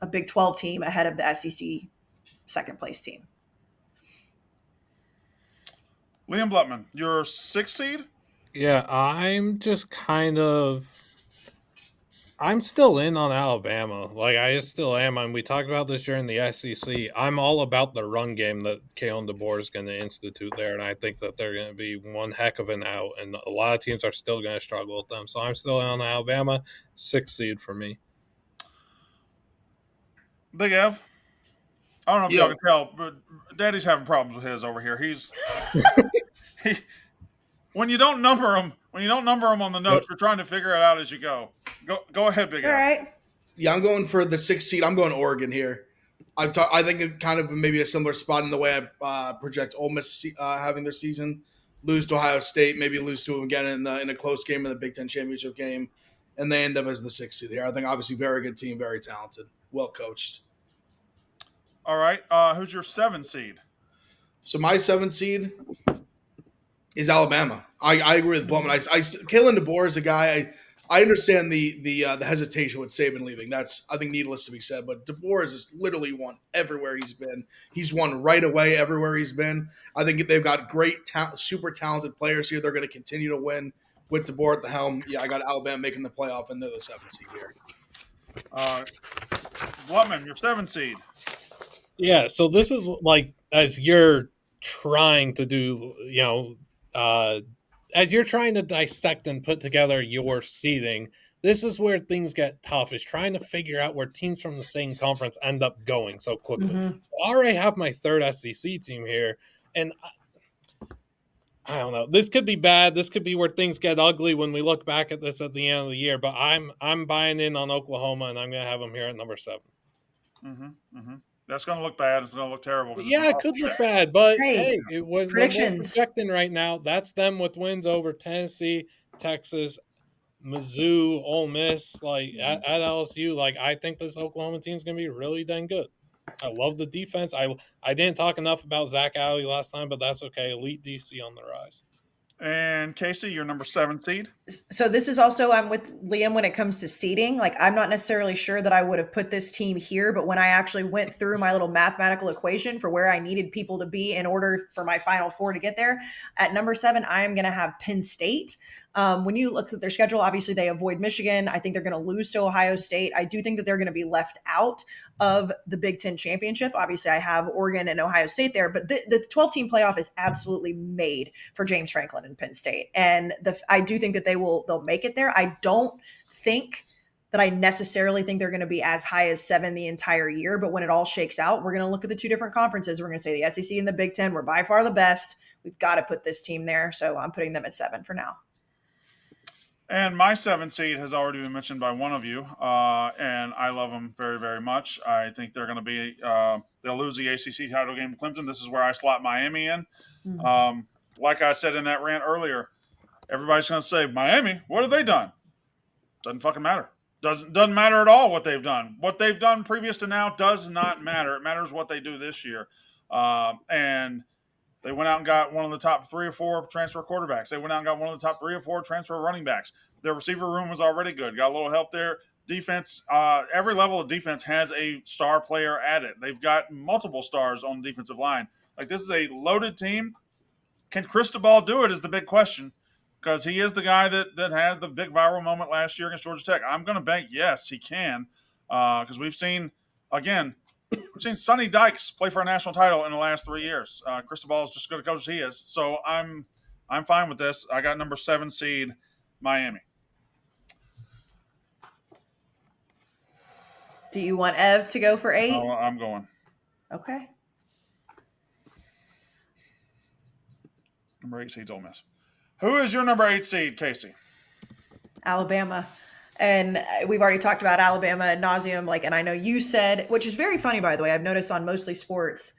a Big 12 team ahead of the SEC second place team. Liam Blutman, your 6th seed? Yeah, I'm still in on Alabama. Like, I still am. And we talked about this during the SEC. I'm all about the run game that Kalen DeBoer is going to institute there. And I think that they're going to be one heck of an out. And a lot of teams are still going to struggle with them. So I'm still in on Alabama. 6th seed for me. Big Ev. I don't know if y'all can tell, but Daddy's having problems with his over here. He when you don't number them on the notes, you're trying to figure it out as you go. Go ahead, Big All Ev. right. Yeah, I'm going for the 6th seed. I'm going Oregon here. I think it kind of maybe a similar spot in the way I project Ole Miss having their season, lose to Ohio State, maybe lose to them again in a close game in the Big Ten championship game, and they end up as the 6th seed here. I think obviously very good team, very talented, well coached. All right. Who's your 7 seed? So my 7th seed is Alabama. I agree with Blum. Kalen DeBoer is a guy. I understand the hesitation with Saban leaving. That's, I think, needless to be said. But DeBoer has just literally won everywhere he's been. He's won right away everywhere he's been. I think they've got great, super talented players here. They're going to continue to win with DeBoer at the helm. Yeah, I got Alabama making the playoff, and they're the 7th seed here. Blutman, your 7 seed. Yeah, so this is like as you're trying to do, as you're trying to dissect and put together your seeding, this is where things get tough, is trying to figure out where teams from the same conference end up going so quickly. Mm-hmm. I already have my 3rd SEC team here, and I don't know. This could be bad. This could be where things get ugly when we look back at this at the end of the year, but I'm buying in on Oklahoma, and I'm going to have them here at number 7. Mm-hmm. Mm-hmm. That's going to look bad. It's going to look terrible. Yeah, it could look bad, but Hey, it was predictions. projecting right now. That's them with wins over Tennessee, Texas, Mizzou, Ole Miss, like at LSU. Like, I think this Oklahoma team is going to be really dang good. I love the defense. I didn't talk enough about Zach Alley last time, but that's okay. Elite DC on the rise. And Kayce, you're number 7 seed. So this is also, I'm with Liam when it comes to seeding. Like, I'm not necessarily sure that I would have put this team here, but when I actually went through my little mathematical equation for where I needed people to be in order for my final 4 to get there, at number 7, I am going to have Penn State. When you look at their schedule, obviously they avoid Michigan. I think they're going to lose to Ohio State. I do think that they're going to be left out of the Big Ten championship. Obviously, I have Oregon and Ohio State there, but the 12-team playoff is absolutely made for James Franklin and Penn State, and I do think that they'll make it there. I don't think that I necessarily think they're going to be as high as 7 the entire year, but when it all shakes out, we're going to look at the 2 different conferences. We're going to say the SEC and the Big Ten were by far the best. We've got to put this team there, so I'm putting them at 7 for now. And my 7th seed has already been mentioned by one of you, and I love them very, very much. I think they're going to be they'll lose the ACC title game to Clemson. This is where I slot Miami in. Mm-hmm. Like I said in that rant earlier, everybody's going to say, Miami, what have they done? Doesn't fucking matter. Doesn't matter at all what they've done. What they've done previous to now does not matter. It matters what they do this year. And they went out and got one of the top 3 or 4 transfer quarterbacks. They went out and got one of the top 3 or 4 transfer running backs. Their receiver room was already good. Got a little help there. Defense, every level of defense has a star player at it. They've got multiple stars on the defensive line. Like, this is a loaded team. Can Cristobal do it is the big question, because he is the guy that had the big viral moment last year against Georgia Tech. I'm going to bank yes, he can, because we've seen Sonny Dykes play for a national title in the last 3 years. Cristobal is just as good a coach as he is. So I'm fine with this. I got number 7 seed, Miami. Do you want Ev to go for 8? Oh, I'm going. Okay. Number 8 seed's Ole Miss. Who is your number 8 seed, Kayce? Alabama. And we've already talked about Alabama ad nauseum. Like, and I know you said, which is very funny, by the way, I've noticed on Mostly Sports,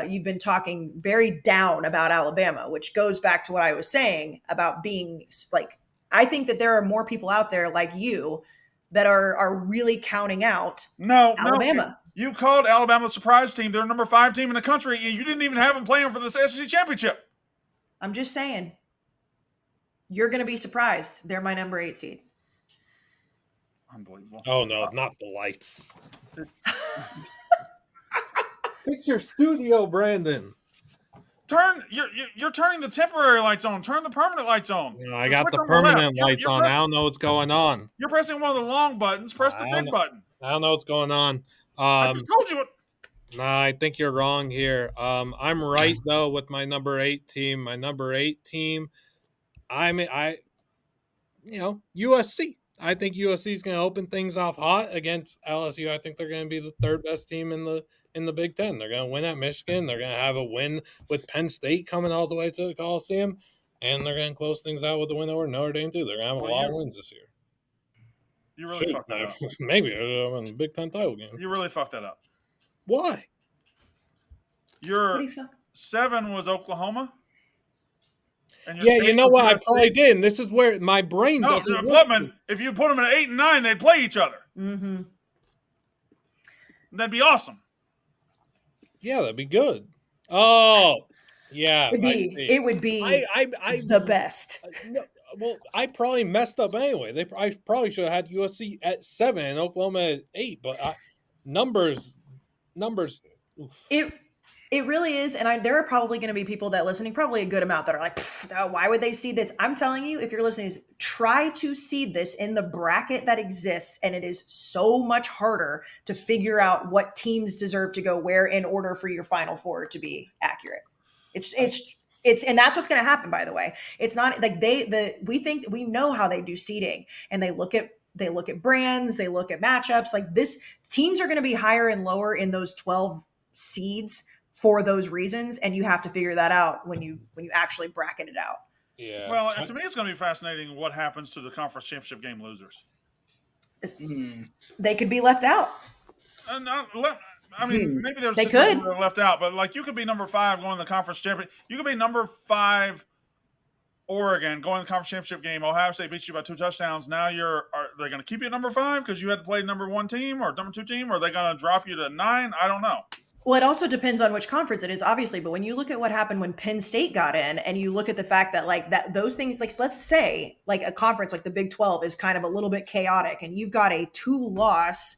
you've been talking very down about Alabama, which goes back to what I was saying about being like, I think that there are more people out there like you that are really counting out Alabama. No, you called Alabama the surprise team. They're number 5 team in the country, and you didn't even have them playing for the SEC championship. I'm just saying, you're going to be surprised. They're my number 8 seed. Unbelievable. Oh, no, not the lights. Fix your studio, Brandon. You're turning the temporary lights on. Turn the permanent lights on. No, I got the permanent lights on. I don't know what's going on. You're pressing one of the long buttons. Press the big button. I don't know what's going on. I just told you what. Nah, I think you're wrong here. I'm right though with my number 8 team. My number 8 team, USC. I think USC is going to open things off hot against LSU. I think they're going to be the 3rd best team in the Big Ten. They're going to win at Michigan. They're going to have a win with Penn State coming all the way to the Coliseum, and they're going to close things out with a win over NotreAme too. They're going to have a lot of wins this year. You really fucked that up. Maybe in the Big Ten title game. You really fucked that up. Why? Your 7 was Oklahoma. Yeah, you know what? I probably did. This is where my brain doesn't work. Blutman, if you put them at 8 and 9, they'd play each other. Mm-hmm. That'd be awesome. Yeah, that'd be good. Oh, yeah. It would be the best. No, well, I probably messed up anyway. I probably should have had USC at 7 and Oklahoma at 8, but numbers. Oof. It really is, and there are probably going to be people that listening, probably a good amount, that are like, why would they see this? I'm telling you, if you're listening, try to see this in the bracket that exists, and it is so much harder to figure out what teams deserve to go where in order for your Final Four to be accurate. It's and that's what's going to happen. By the way, it's not like we know how they do seeding, and they look at brands, they look at matchups. Like this, teams are going to be higher and lower in those 12 seeds for those reasons, and you have to figure that out when you actually bracket it out. Yeah. Well, to me, it's going to be fascinating what happens to the conference championship game losers. They could be left out. Maybe there's they could left out, but like you could be number 5 going to the conference championship. You could be number 5 Oregon going to the conference championship game. Ohio State beats you by 2 touchdowns. Now are they going to keep you at number 5 because you had to play number 1 team or number 2 team, or are they going to drop you to 9? I don't know. Well, it also depends on which conference it is, obviously. But when you look at what happened when Penn State got in, and you look at the fact that like that those things, like let's say like a conference like the Big 12 is kind of a little bit chaotic, and you've got a 2-loss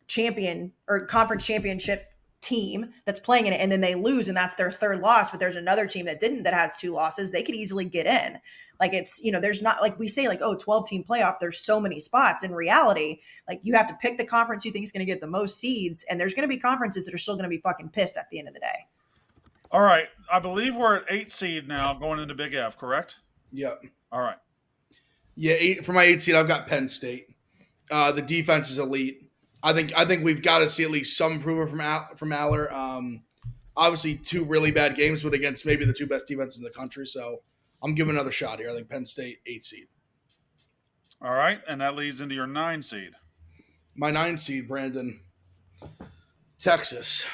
champion or conference championship team that's playing in it, and then they lose, and that's their 3rd loss. But there's another team that has 2 losses. They could easily get in. Like it's, there's not like we say like, oh, 12-team playoff, there's so many spots. In reality, like you have to pick the conference you think is going to get the most seeds. And there's going to be conferences that are still going to be fucking pissed at the end of the day. All right. I believe we're at 8 seed now going into Big F, correct? Yep. All right. Yeah, for my 8 seed, I've got Penn State. The defense is elite. I think we've got to see at least some improvement from Aller. Obviously, 2 really bad games, but against maybe the 2 best defenses in the country. So I'm giving another shot here. I think Penn State 8 seed. All right, and that leads into your 9 seed. My 9 seed, Brandon, Texas.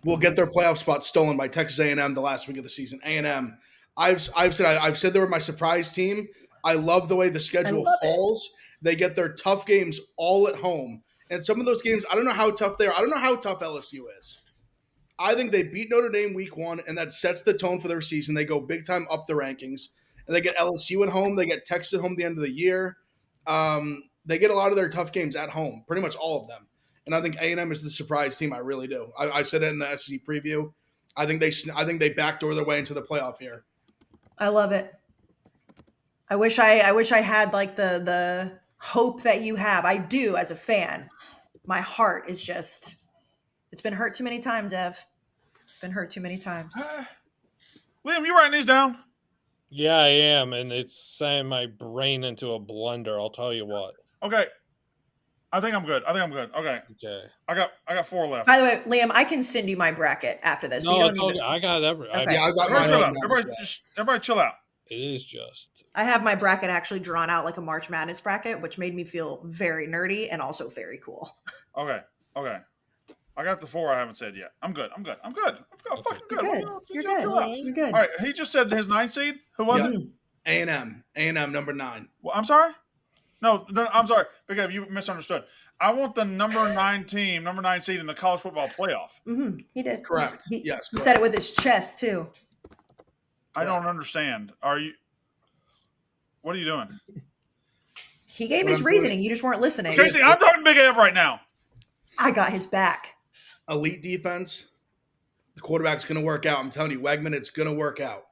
Will get their playoff spot stolen by Texas A&M the last week of the season. A&M, I've said they were my surprise team. I love the way the schedule falls. They get their tough games all at home, and some of those games, I don't know how tough they are. I don't know how tough LSU is. I think they beat Notre Dame week 1, and that sets the tone for their season. They go big time up the rankings, and they get LSU at home. They get Texas at home at the end of the year. They get a lot of their tough games at home, pretty much all of them. And I think A&M is the surprise team. I really do. I said it in the SEC preview. I think they backdoor their way into the playoff here. I love it. I wish I had like the hope that you have. I do as a fan. My heart is just. It's been hurt too many times, Ev. It's been hurt too many times. Liam, you writing these down? Yeah, I am, and it's sending my brain into a blender. I'll tell you what. Okay. I think I'm good. Okay. Okay. I got 4 left. By the way, Liam, I can send you my bracket after this. No, it's okay. I got every. Okay. Yeah, I got Everybody chill out. It is just. I have my bracket actually drawn out like a March Madness bracket, which made me feel very nerdy and also very cool. Okay. I got the 4 I haven't said yet. I'm good. I'm fucking good. You're good. You're good. All right. He just said his 9 seed. Who was it? A&M number 9. Well, I'm sorry. No, I'm sorry. Because you misunderstood. I want the number 9 team, number 9 seed in the college football playoff. Mm-hmm. He did. Correct. He Correct. said it with his chest too. I don't understand. What are you doing? He gave his reasoning. You just weren't listening. Kayce, I'm talking Big F right now. I got his back. Elite defense. The quarterback's going to work out. I'm telling you, Wegman, it's going to work out.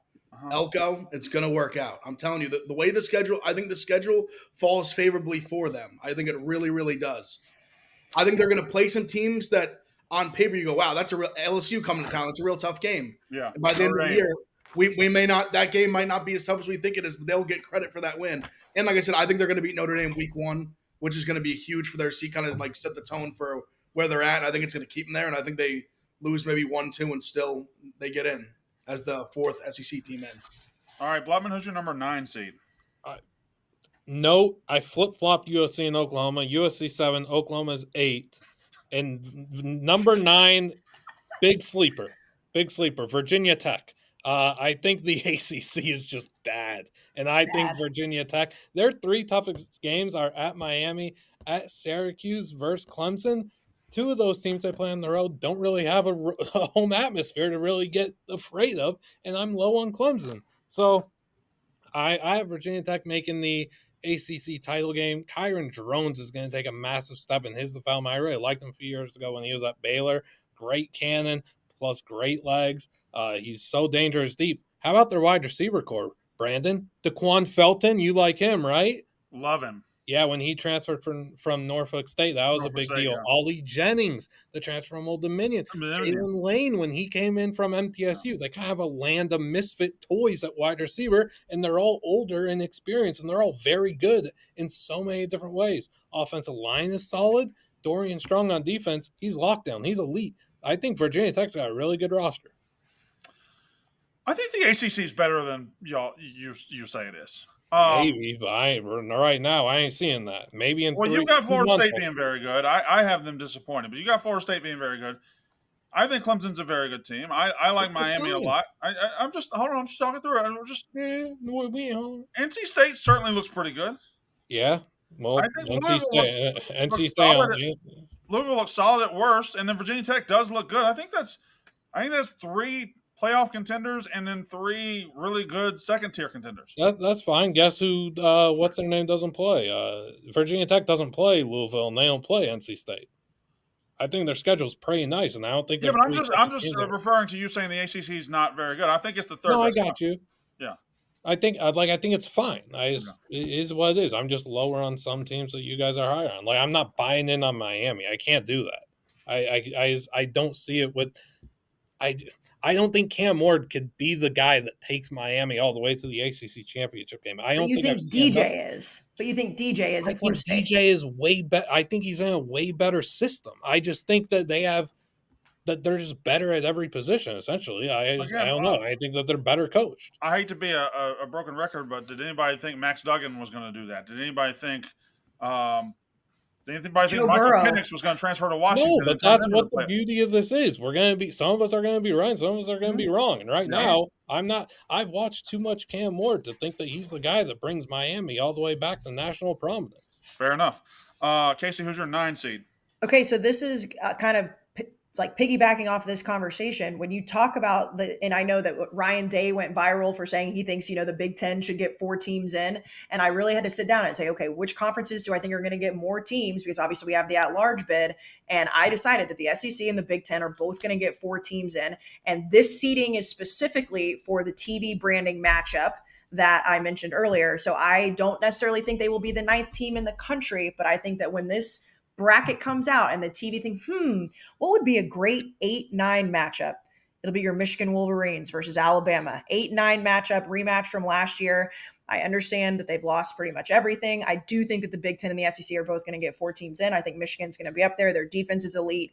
Elko, it's going to work out. I'm telling you, the way I think the schedule falls favorably for them. I think it really, really does. I think they're going to play some teams that on paper you go, wow, that's a real LSU coming to town. It's a real tough game. Yeah. And by the end of the year, we may not, that game might not be as tough as we think it is, but they'll get credit for that win. And like I said, I think they're going to beat Notre Dame week 1, which is going to be huge for their seat, kind of like set the tone for where they're at. I think it's going to keep them there, and I think they lose maybe 1-2 and still they get in as the 4th SEC team in. All right, Blotman, who's your number 9 seed? No, I flip-flopped USC and Oklahoma. USC 7, Oklahoma's 8. And number 9, big sleeper, Virginia Tech. I think the ACC is just bad. And I think Virginia Tech, their 3 toughest games are at Miami, at Syracuse versus Clemson. 2 of those teams they play on the road don't really have a home atmosphere to really get afraid of, and I'm low on Clemson. So I have Virginia Tech making the ACC title game. Kyron Drones is going to take a massive step in his development. I really liked him a few years ago when he was at Baylor. Great cannon, plus great legs. He's so dangerous deep. How about their wide receiver core, Brandon? DeQuan Felton, you like him, right? Love him. Yeah, when he transferred from Norfolk State, that was a big deal. Yeah. Ollie Jennings, the transfer from Old Dominion. Jalen Lane, when he came in from MTSU. They kind of have a land of misfit toys at wide receiver, and they're all older and experienced, and they're all very good in so many different ways. Offensive line is solid. Dorian Strong on defense, he's lockdown. He's elite. I think Virginia Tech's got a really good roster. I think the ACC is better than you say it is. Maybe, but right now I ain't seeing that. Maybe in you've got Florida State being very good. I have them disappointed, but you got Florida State being very good. I think Clemson's a very good team. I like Miami a lot. I'm just talking through it. NC State certainly looks pretty good. Yeah, well, I think NC State. Louisville looks solid at worst, and then Virginia Tech does look good. I think that's 3 playoff contenders and then 3 really good second-tier contenders. That's fine. Guess who? What's their name doesn't play? Virginia Tech doesn't play Louisville, and they don't play NC State. I think their schedule's pretty nice, and I don't think Yeah, they're. but I'm just referring to you saying the ACC is not very good. I think it's the third. No, I best got you. Yeah. I think it's fine. It is what it is. I'm just lower on some teams that you guys are higher on. Like I'm not buying in on Miami. I can't do that. I don't see it with. I don't think Cam Ward could be the guy that takes Miami all the way to the ACC championship game. I don't you think DJ is. But you think DJ is I think DJ is way better. I think he's in a way better system. I just think that they're just better at every position. Essentially, I don't know. I think that they're better coached. I hate to be a broken record, but did anybody think Max Duggan was going to do that? Did anybody think? Did anybody think Michael Penix was going to transfer to Washington? No, but that's what the beauty of this is. We're going to be. Some of us are going to be right. Some of us are going to be wrong. And right now, I'm not. I've watched too much Cam Ward to think that he's the guy that brings Miami all the way back to national prominence. Fair enough. Kayce, who's your 9 seed? Okay, so this is kind of like piggybacking off of this conversation. When you talk about and I know that Ryan Day went viral for saying he thinks, the Big Ten should get 4 teams in. And I really had to sit down and say, okay, which conferences do I think are going to get more teams? Because obviously we have the at-large bid. And I decided that the SEC and the Big Ten are both going to get 4 teams in. And this seeding is specifically for the TV branding matchup that I mentioned earlier. So I don't necessarily think they will be the 9th team in the country, but I think that when this bracket comes out and the TV think, what would be a great 8-9 matchup? It'll be your Michigan Wolverines versus Alabama. 8-9 matchup, rematch from last year. I understand that they've lost pretty much everything. I do think that the Big Ten and the SEC are both going to get 4 teams in. I think Michigan's going to be up there. Their defense is elite.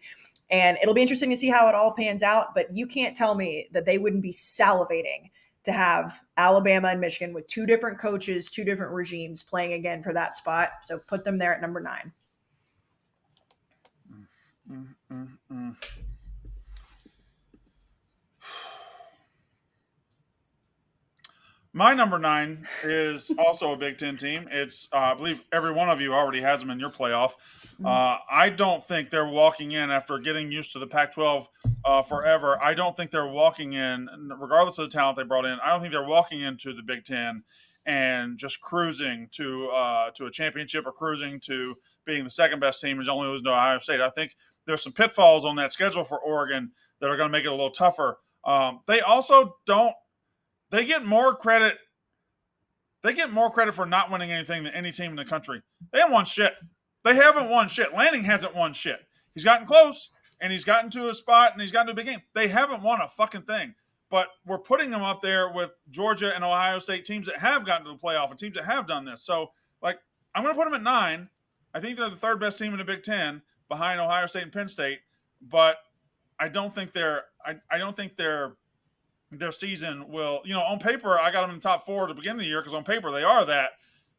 And it'll be interesting to see how it all pans out. But you can't tell me that they wouldn't be salivating to have Alabama and Michigan with 2 different coaches, 2 different regimes playing again for that spot. So put them there at number 9. My number 9 is also a Big Ten team. It's I believe every one of you already has them in your playoff. I don't think they're walking in after getting used to the Pac-12 forever. I don't think they're walking in, regardless of the talent they brought in. I don't think they're walking into the Big Ten and just cruising to a championship or cruising to being the second best team and only losing to Ohio State. I think there's some pitfalls on that schedule for Oregon that are going to make it a little tougher. They also don't. They get more credit. They get more credit for not winning anything than any team in the country. They haven't won shit. They haven't won shit. Lanning hasn't won shit. He's gotten close, and he's gotten to a spot, and he's gotten to a big game. They haven't won a fucking thing. But we're putting them up there with Georgia and Ohio State, teams that have gotten to the playoff and teams that have done this. So, I'm going to put them at 9. I think they're the 3rd best team in the Big Ten, behind Ohio State and Penn State. But I don't think they're. I don't think their season will. On paper, I got them in the top 4 to begin the year because on paper they are that.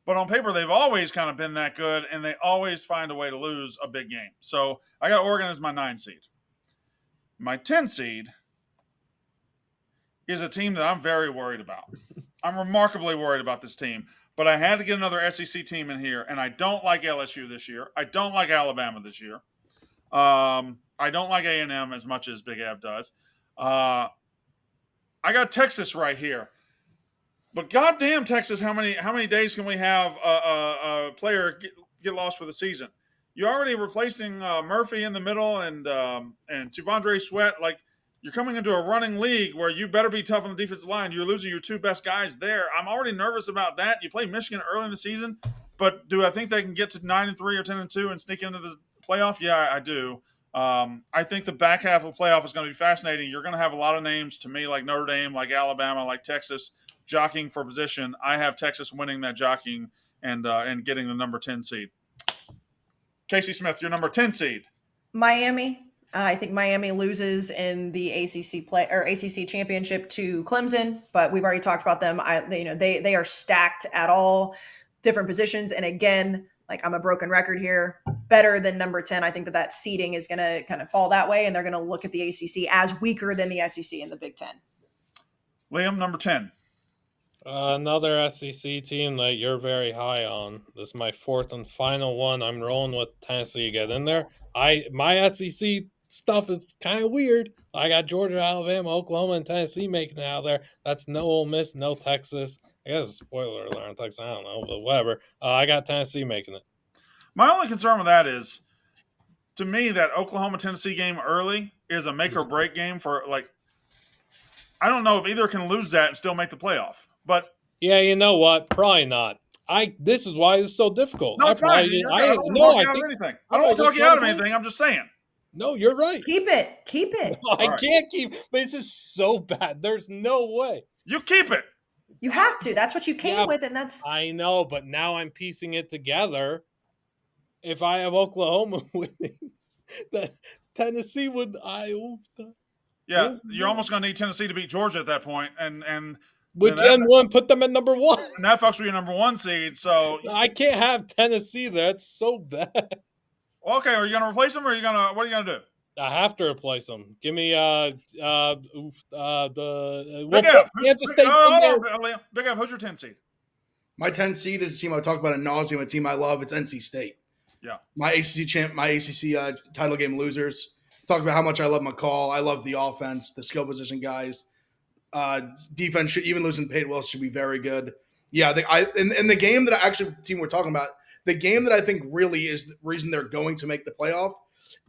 But on paper, they've always kind of been that good, and they always find a way to lose a big game. So I got Oregon as my 9 seed. My 10 seed is a team that I'm very worried about. I'm remarkably worried about this team. But I had to get another SEC team in here, and I don't like LSU this year. I don't like Alabama this year. I don't like A&M as much as Big Av does. I got Texas right here. But goddamn Texas, how many days can we have a player get lost for the season? You're already replacing Murphy in the middle and T'Vondre Sweat. You're coming into a running league where you better be tough on the defensive line. You're losing your 2 best guys there. I'm already nervous about that. You play Michigan early in the season, but do I think they can get to 9-3 or 10-2 and sneak into the playoff? Yeah, I do. I think the back half of the playoff is going to be fascinating. You're going to have a lot of names to me, like Notre Dame, like Alabama, like Texas, jockeying for position. I have Texas winning that jockeying and getting the number 10 seed. Kayce Smith, your number 10 seed. Miami. I think Miami loses in the ACC championship to Clemson, but we've already talked about them. They are stacked at all different positions, and again, I'm a broken record here, better than number 10. I think that seeding is going to kind of fall that way, and they're going to look at the ACC as weaker than the SEC and the Big Ten. Liam, number 10. Another SEC team that you're very high on. This is my 4th and final one. I'm rolling with Tennessee to get in there. My SEC stuff is kind of weird. I got Georgia, Alabama, Oklahoma, and Tennessee making it out there. That's no Ole Miss, no Texas. I guess a spoiler alert on Texas. I don't know, but whatever. I got Tennessee making it. My only concern with that is, to me, that Oklahoma Tennessee game early is a make or break game for I don't know if either can lose that and still make the playoff. But yeah, you know what? Probably not. This is why it's so difficult. no, it's fine. I don't want to talk you out of anything. I don't want to talk you out of anything. I'm just saying. No, you're right. Keep it. No, I can't keep. But it's just so bad. There's no way. You keep it. You have to. That's what you came with, and that's. I know, but now I'm piecing it together. If I have Oklahoma winning, that Tennessee would. Yeah, you're almost going to need Tennessee to beat Georgia at that point, and which then one put them at number 1. And that fucks with your number 1 seed. So I can't have Tennessee there. That's so bad. Okay, are you going to replace them, or what are you going to do? I have to replace them. Give me Big Kansas State. Big F, who's your 10 seed? My 10 seed is a team I talk about ad nauseum, a team I love. It's NC State. Yeah. My ACC title game losers. Talk about how much I love McCall. I love the offense, the skill position guys. Defense should, even losing Peyton Willis, should be very good. Yeah, in the game that the team we're talking about, the game that I think really is the reason they're going to make the playoff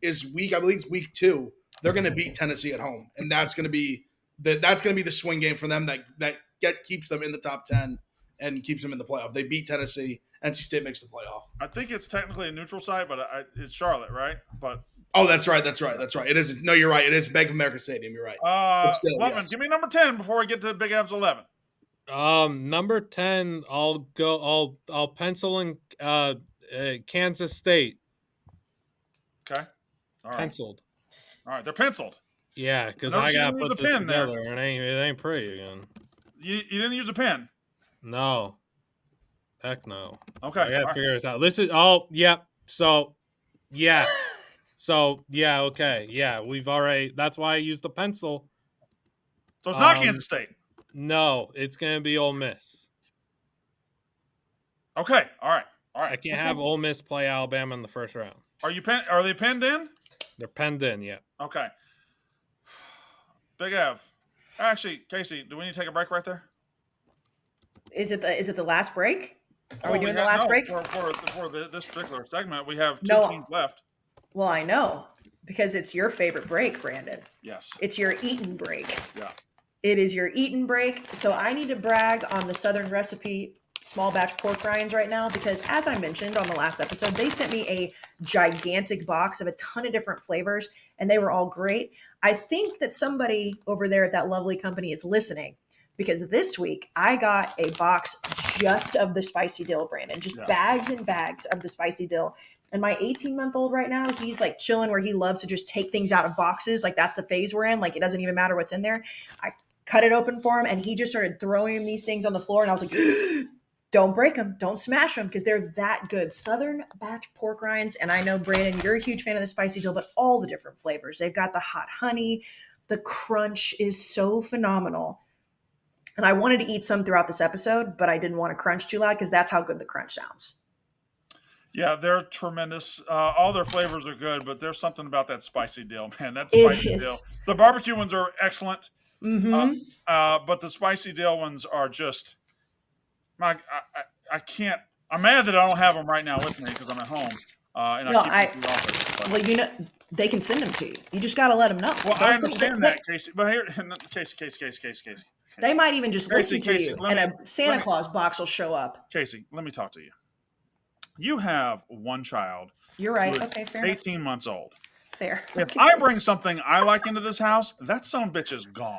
is I believe it's week 2. They're going to beat Tennessee at home, and that's going to be the swing game for them that keeps them in the top 10 and keeps them in the playoff. They beat Tennessee. NC State makes the playoff. I think it's technically a neutral site, but it's Charlotte, right? But that's right. It is. No, you're right. It is Bank of America Stadium. You're right. But still, yes. Give me number 10 before we get to Big F's 11. Number 10, I'll pencil in Kansas State. Okay. All right. Penciled. All right, they're penciled. Yeah, because I got to put this together, and it ain't pretty again. You didn't use a pen? No. Heck no. Okay. I got to figure this out. This is, So, yeah. Okay. Yeah, we've already, that's why I used the pencil. So it's not Kansas State? No, it's going to be Ole Miss. Okay. All right. I can't have Ole Miss play Alabama in the first round. Are they penned in? They're penned in, yeah. Okay. Big F. Actually, Kayce, do we need to take a break right there? Is it the last break? Are we doing the last break? For this particular segment, we have 2 teams left. Well, I know, because it's your favorite break, Brandon. Yes. It's your eating break. Yeah. It is your eating break. So I need to brag on the Southern Recipe small batch pork rinds right now, because as I mentioned on the last episode, they sent me a gigantic box of a ton of different flavors, and they were all great. I think that somebody over there at that lovely company is listening, because this week I got a box just of the spicy dill, Brandon, bags and bags of the spicy dill. And my 18-month-old right now, he's like chilling where he loves to just take things out of boxes. Like that's the phase we're in. Like it doesn't even matter what's in there. I cut it open for him, and he just started throwing these things on the floor. And I was like, don't break them. Don't smash them, because they're that good. Southern batch pork rinds. And I know, Brandon, you're a huge fan of the spicy dill, but all the different flavors. They've got the hot honey. The crunch is so phenomenal. And I wanted to eat some throughout this episode, but I didn't want to crunch too loud, because that's how good the crunch sounds. Yeah, they're tremendous. All their flavors are good, but there's something about that spicy dill, man. That spicy dill. The barbecue ones are excellent, but the spicy dill ones are just. I can't. I'm mad that I don't have them right now with me because I'm at home. They can send them to you. You just got to let them know. Well, I understand that, Kayce. But here, Kayce. They might even just listen to you, and a Santa Claus box will show up. Kayce, let me talk to you. You have one child. You're right. Okay, fair 18 months old. Fair. If I bring something I like into this house, that son of a bitch is gone.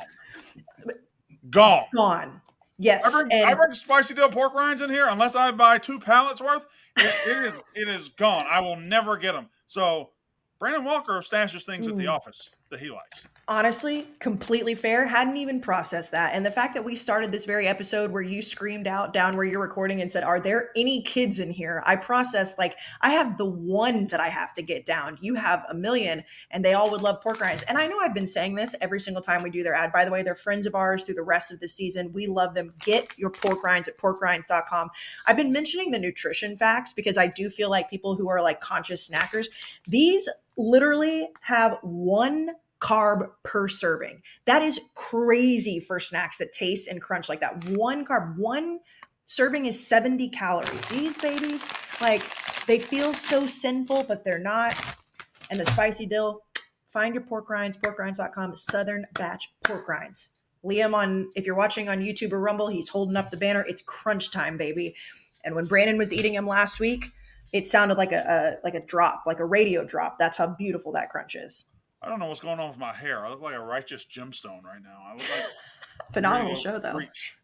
Gone. Yes. I bring spicy dill pork rinds in here unless I buy 2 pallets worth. It is gone. I will never get them. So Brandon Walker stashes things at the office that he likes. Honestly, completely fair. Hadn't even processed that. And the fact that we started this very episode where you screamed out down where you're recording and said, are there any kids in here? I processed, like, I have the one that I have to get down. You have a million, and they all would love pork rinds. And I know I've been saying this every single time we do their ad. By the way, they're friends of ours through the rest of the season. We love them. Get your pork rinds at porkrinds.com. I've been mentioning the nutrition facts because I do feel like people who are like conscious snackers, these literally have 1 carb per serving. That is crazy for snacks that taste and crunch like that. 1 carb, 1 serving is 70 calories. These babies, like, they feel so sinful, but they're not. And the spicy dill, find your pork rinds, porkrinds.com, Southern Batch Pork Rinds. Liam, if you're watching on YouTube or Rumble, he's holding up the banner. It's crunch time, baby. And when Brandon was eating them last week, it sounded like a drop, like a radio drop. That's how beautiful that crunch is. I don't know what's going on with my hair. I look like a righteous gemstone right now. I look like Phenomenal show, though. Preach.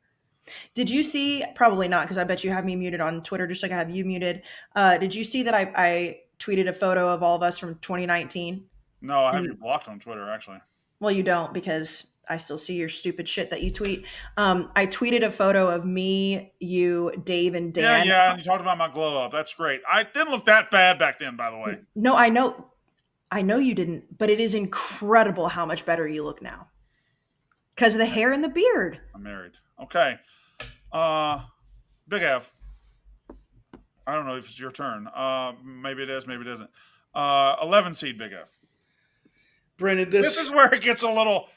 Did you see? Probably not, because I bet you have me muted on Twitter, just like I have you muted. Did you see that I tweeted a photo of all of us from 2019? No, I have you blocked on Twitter, actually. Well, you don't, because I still see your stupid shit that you tweet. I tweeted a photo of me, you, Dave, and Dan. Yeah, and you talked about my glow up. That's great. I didn't look that bad back then, by the way. No, I know you didn't, but it is incredible how much better you look now. Because of the hair and the beard. I'm married. Okay. Big F. I don't know if it's your turn. Maybe it is, maybe it isn't. 11 seed Big F. Brandon, This is where it gets a little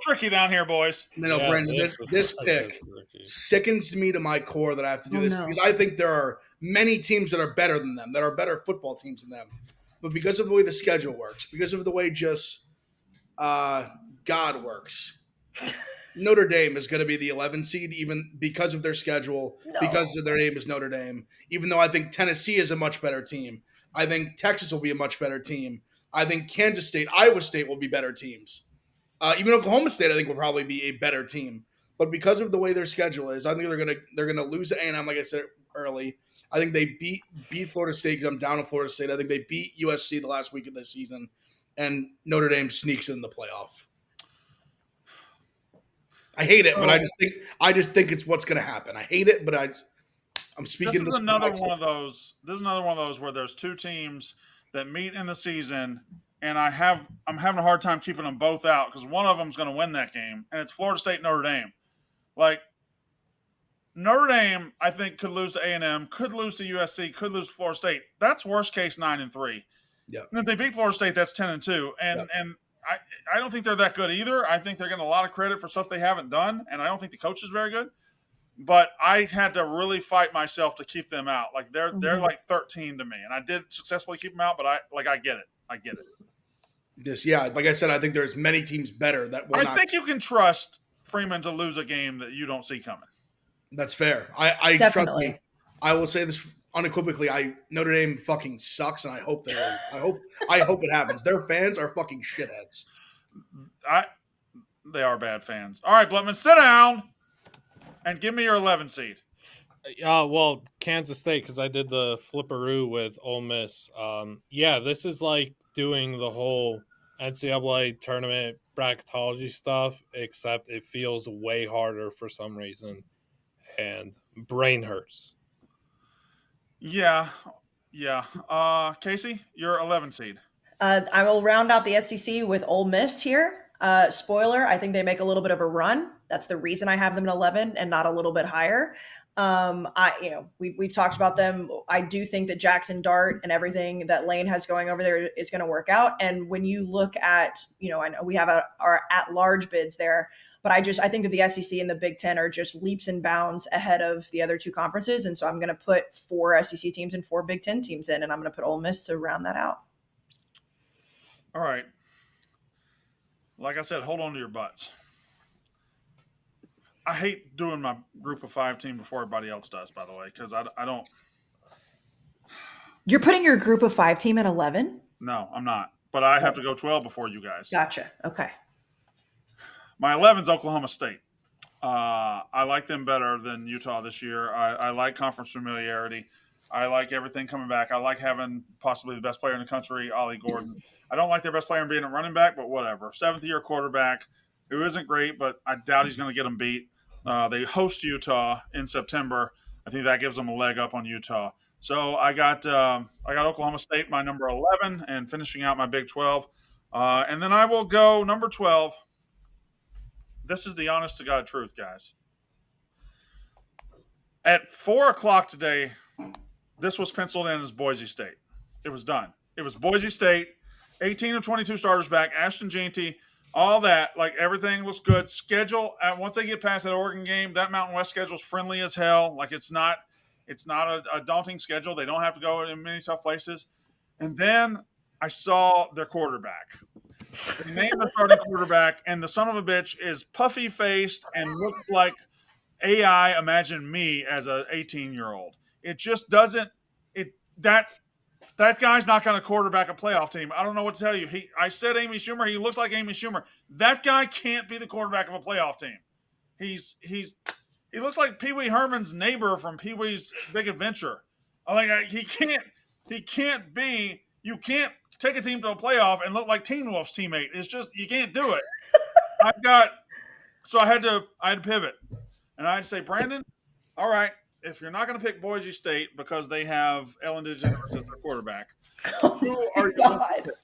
tricky down here, boys. No, Yeah, Brandon, this pick sickens me to my core that I have to do this because I think there are many teams that are better than them, that are better football teams than them. But because of the way the schedule works, because of the way just God works, Notre Dame is going to be the 11 seed, even because of their schedule, because of their name is Notre Dame. Even though I think Tennessee is a much better team, I think Texas will be a much better team. I think Kansas State, Iowa State will be better teams. Even Oklahoma State, I think, will probably be a better team. But because of the way their schedule is, I think they're gonna lose to A&M, like I said early. I think they beat Florida State because I'm down to Florida State. I think they beat USC the last week of this season, and Notre Dame sneaks in the playoff. I hate it, but I just think it's what's going to happen. I hate it, but I'm speaking. This is another one of those. This is another one of those where there's two teams that meet in the season, and I'm having a hard time keeping them both out because one of them's going to win that game, and it's Florida State Notre Dame. Like Notre Dame, I think could lose to A&M, could lose to USC, could lose to Florida State. That's worst case 9-3. Yeah. And if they beat Florida State, that's 10-2, and I don't think they're that good either. I think they're getting a lot of credit for stuff they haven't done, and I don't think the coach is very good. But I had to really fight myself to keep them out. Like they're like 13 to me, and I did successfully keep them out. But I get it. Like I said, I think there's many teams better that will. I think you can trust Freeman to lose a game that you don't see coming. That's fair. I trust me. I will say this unequivocally. Notre Dame fucking sucks, and I hope it happens. Their fans are fucking shitheads. They are bad fans. All right, Blutman, sit down and give me your 11 seed. Well, Kansas State, because I did the flipperoo with Ole Miss. This is like doing the whole NCAA tournament bracketology stuff, except it feels way harder for some reason, and brain hurts. Yeah. Kayce, you're 11 seed. I will round out the SEC with Ole Miss here. Spoiler, I think they make a little bit of a run. That's the reason I have them at 11 and not a little bit higher. We've talked about them. I do think that Jackson Dart and everything that Lane has going over there is going to work out. And when you look at, I know we have our at-large bids there, but I think that the SEC and the Big Ten are just leaps and bounds ahead of the other two conferences. And so I'm going to put 4 SEC teams and 4 Big Ten teams in, and I'm going to put Ole Miss to round that out. All right. Like I said, hold on to your butts. I hate doing my group of 5 team before everybody else does, by the way, because I don't. You're putting your group of 5 team at 11? No, I'm not. But I have to go 12 before you guys. Gotcha. Okay. My 11's Oklahoma State. I like them better than Utah this year. I like conference familiarity. I like everything coming back. I like having possibly the best player in the country, Ollie Gordon. I don't like their best player being a running back, but whatever. 7th-year quarterback who isn't great, but I doubt he's going to get them beat. They host Utah in September. I think that gives them a leg up on Utah. So I got Oklahoma State, my number 11, and finishing out my Big 12. And then I will go number 12. This is the honest to God truth, guys. At 4 o'clock today, this was penciled in as Boise State. It was done. It was Boise State, 18 of 22 starters back, Ashton Jeanty, all that. Like everything looks good. Schedule once they get past that Oregon game, that Mountain West schedule's friendly as hell. Like it's not a daunting schedule. They don't have to go in many tough places. And then I saw their quarterback. They named the starting quarterback, and the son of a bitch is puffy faced and looks like AI. Imagine me as a 18-year-old. It just doesn't. That guy's not going to quarterback a playoff team. I don't know what to tell you. I said Amy Schumer. He looks like Amy Schumer. That guy can't be the quarterback of a playoff team. He looks like Pee Wee Herman's neighbor from Pee Wee's Big Adventure. He can't be. You can't take a team to a playoff and look like Teen Wolf's teammate. It's just you can't do it. So I had to pivot, and I had to say, Brandon, all right. If you're not going to pick Boise State because they have Ellen DeGeneres as their quarterback, who are you going to pick?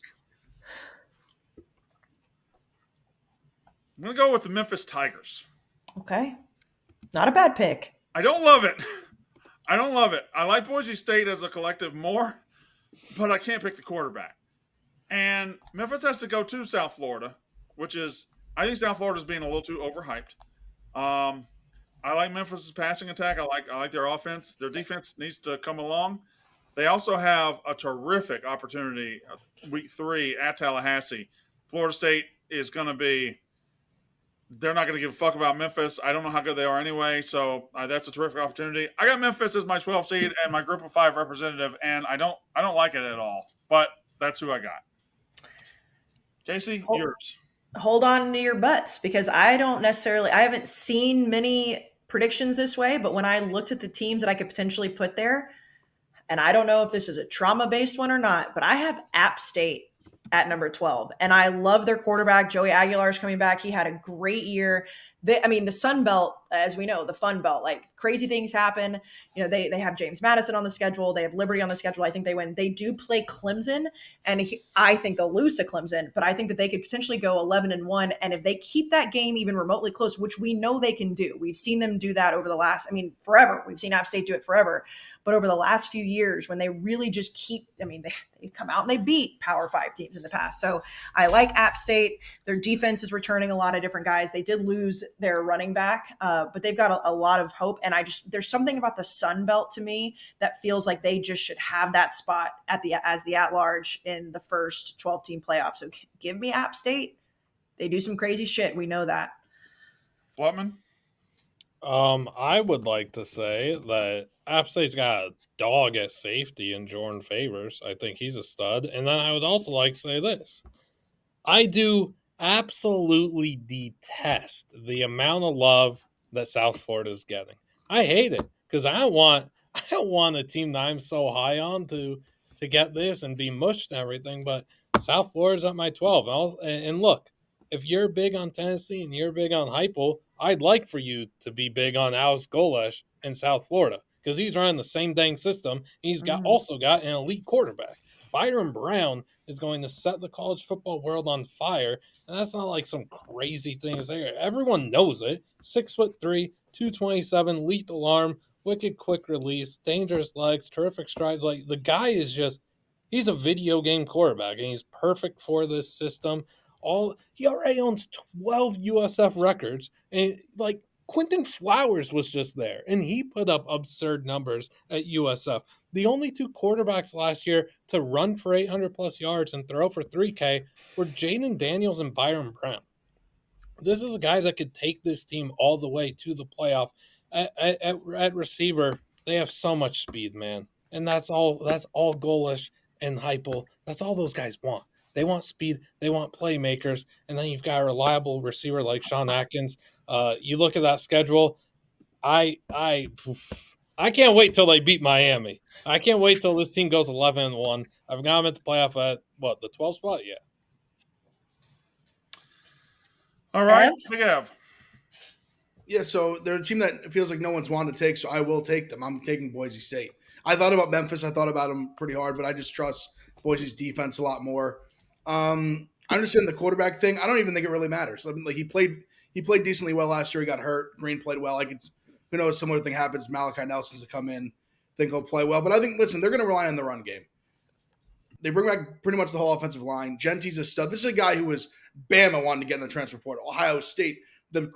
I'm going to go with the Memphis Tigers. Okay. Not a bad pick. I don't love it. I like Boise State as a collective more, but I can't pick the quarterback. And Memphis has to go to South Florida, which is, I think South Florida is being a little too overhyped. I like Memphis' passing attack. I like their offense. Their defense needs to come along. They also have a terrific opportunity week 3 at Tallahassee. Florida State is going to be – they're not going to give a fuck about Memphis. I don't know how good they are anyway, so that's a terrific opportunity. I got Memphis as my 12th seed and my Group of 5 representative, and I don't like it at all. But that's who I got. Kayce, yours. Hold on to your butts because I haven't seen many predictions this way, but when I looked at the teams that I could potentially put there, and I don't know if this is a trauma-based one or not, but I have App State at number 12, and I love their quarterback. Joey Aguilar is coming back. He had a great year. The Sun Belt, as we know, the Fun Belt, like crazy things happen. You know, they have James Madison on the schedule. They have Liberty on the schedule. I think they win. They do play Clemson, and I think they'll lose to Clemson, but I think that they could potentially go 11-1. And if they keep that game even remotely close, which we know they can do, we've seen them do that over the last, forever. We've seen App State do it forever. But over the last few years, when they really just keep, they come out and they beat Power 5 teams in the past. So I like App State. Their defense is returning a lot of different guys. They did lose their running back, but they've got a lot of hope. And there's something about the Sun Belt to me that feels like they just should have that spot as the at-large in the first 12-team playoff. So give me App State. They do some crazy shit. We know that. Blutman? I would like to say that App State's got a dog at safety in Jordan Favors. I think he's a stud. And then I would also like to say this. I do absolutely detest the amount of love that South Florida is getting. I hate it because I don't want a team that I'm so high on to get this and be mushed and everything. But South Florida's at my 12. And look, if you're big on Tennessee and you're big on Heupel, I'd like for you to be big on Alex Golesh in South Florida because he's running the same dang system. And he's also got an elite quarterback. Byron Brown is going to set the college football world on fire, and that's not like some crazy things there. Everyone knows it. 6'3", 227, lethal arm, wicked quick release, dangerous legs, terrific strides. Like the guy is he's a video game quarterback, and he's perfect for this system. He already owns 12 USF records, and like Quentin Flowers was just there, and he put up absurd numbers at USF. The only 2 quarterbacks last year to run for 800 plus yards and throw for 3K were Jaden Daniels and Byron Brown. This is a guy that could take this team all the way to the playoff. At receiver, they have so much speed, man, and that's all Golesh and Heupel. That's all those guys want. They want speed. They want playmakers. And then you've got a reliable receiver like Sean Atkins. You look at that schedule. I can't wait till they beat Miami. I can't wait till this team goes 11-1. I've got them at the playoff at, the 12th spot? Yeah. All right. Big Ev. Yeah, so they're a team that feels like no one's wanted to take, so I will take them. I'm taking Boise State. I thought about Memphis. I thought about them pretty hard, but I just trust Boise's defense a lot more. I understand the quarterback thing. I don't even think it really matters. He played decently well last year. He got hurt. Green played well. Who knows, similar thing happens. Malachi Nelson's to come in, think he'll play well. But I think, listen, they're going to rely on the run game. They bring back pretty much the whole offensive line. Genty's a stud. This is a guy who was Bama wanted to get in the transfer portal. Ohio State, the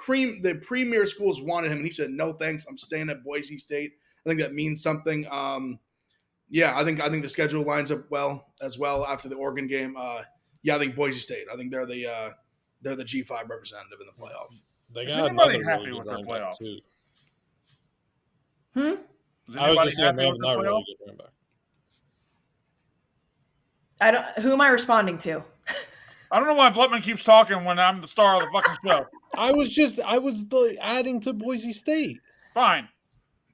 premier schools wanted him, and he said, "No thanks, I'm staying at Boise State." I think that means something. I think the schedule lines up well as well after the Oregon game. I think Boise State. I think they're the G5 representative in the playoff. They Is got anybody another happy really with good their running back, playoff? too. Is I was anybody just saying they happy have with their another playoff? really good running back. Who am I responding to? I don't know why Blutman keeps talking when I'm the star of the fucking show. I was adding to Boise State. Fine.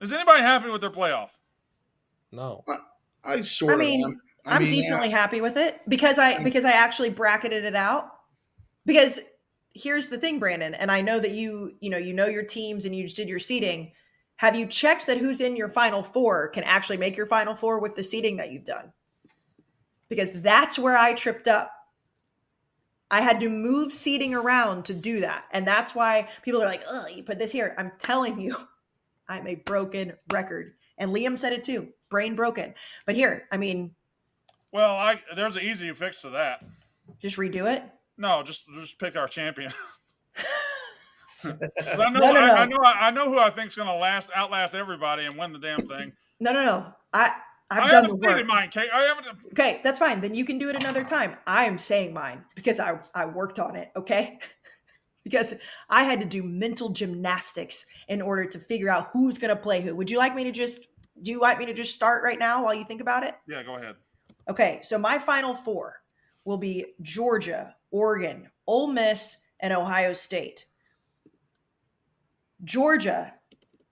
Is anybody happy with their playoff? No. I sort of am. I'm decently happy with it because I actually bracketed it out. Because here's the thing, Brandon, and I know that you know your teams and you just did your seeding. Have you checked that who's in your final four can actually make your final four with the seeding that you've done? Because that's where I tripped up. I had to move seating around to do that. And that's why people are like, "Oh, you put this here." I'm telling you, I'm a broken record. And Liam said it too, brain broken. But here, Well, there's an easy fix to that. just redo it. No, just pick our champion. No. I know who I think's going to outlast everybody and win the damn thing. No. I've I done the haven't work. stated mine, Kate. I haven't. Okay, that's fine. Then you can do it another time. I am saying mine because I worked on it, okay? Because I had to do mental gymnastics in order to figure out who's going to play who. Do you want me to just start right now while you think about it? Yeah, go ahead. Okay, so my final four will be Georgia, Oregon, Ole Miss, and Ohio State. Georgia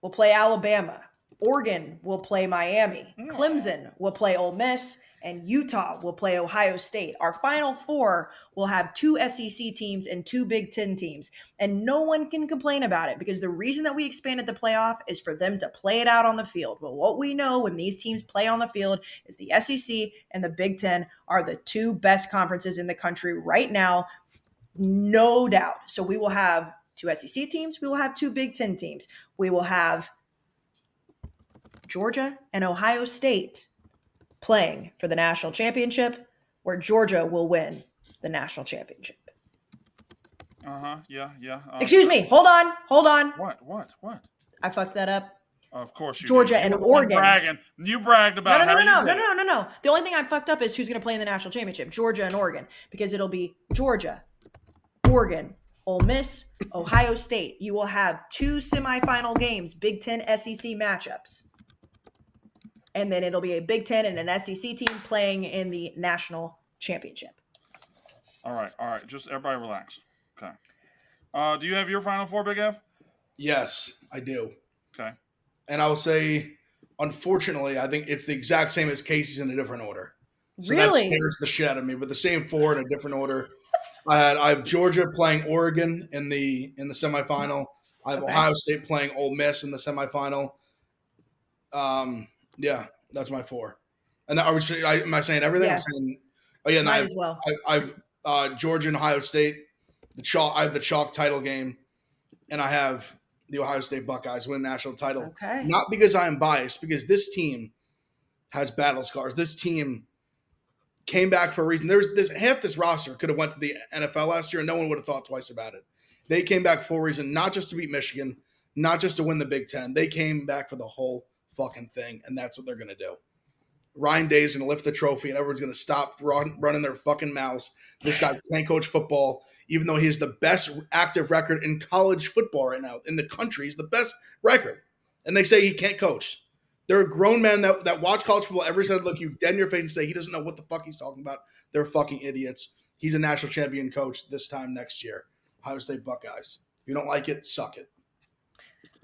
will play Alabama. Oregon will play Miami. Clemson will play Ole Miss. And Utah will play Ohio State. Our final four will have 2 SEC teams and 2 Big Ten teams. And no one can complain about it because the reason that we expanded the playoff is for them to play it out on the field. But what we know when these teams play on the field is the SEC and the Big Ten are the 2 best conferences in the country right now, no doubt. So we will have 2 SEC teams. We will have 2 Big Ten teams. We will have Georgia and Ohio State playing for the national championship, where Georgia will win the national championship. Yeah. Excuse me. Hold on. What? I fucked that up. Of course you Georgia did. and You were the one Oregon. bragging. You bragged about No. The only thing I fucked up is who's going to play in the national championship, Georgia and Oregon, because it'll be Georgia, Oregon, Ole Miss, Ohio State. You will have 2 semifinal games, Big Ten SEC matchups. And then it'll be a Big Ten and an SEC team playing in the national championship. All right. Just everybody relax. Okay. Do you have your final four, Big F? Yes, I do. Okay. And I will say, unfortunately, I think it's the exact same as Kayce's in a different order. So Really? that scares the shit out of me. But the same 4 in a different order. I have Georgia playing Oregon in the semifinal. I have Ohio State playing Ole Miss in the semifinal. Yeah, that's my 4. And am I saying everything? Yeah. I'm saying, and Might as well. I've Georgia and Ohio State. I have the chalk title game, and I have the Ohio State Buckeyes win national title. Okay. Not because I am biased, because this team has battle scars. This team came back for a reason. There's half this roster could have went to the NFL last year, and no one would have thought twice about it. They came back for a reason, not just to beat Michigan, not just to win the Big Ten. They came back for the whole fucking thing, and that's what they're going to do. Ryan Day's going to lift the trophy, and everyone's going to stop running their fucking mouths. This guy can't coach football, even though he has the best active record in college football right now. In the country, he's the best record. And they say he can't coach. There are grown men that watch college football every Sunday, look you dead in your face and say he doesn't know what the fuck he's talking about. They're fucking idiots. He's a national champion coach this time next year. Ohio State Buckeyes. If you don't like it, suck it.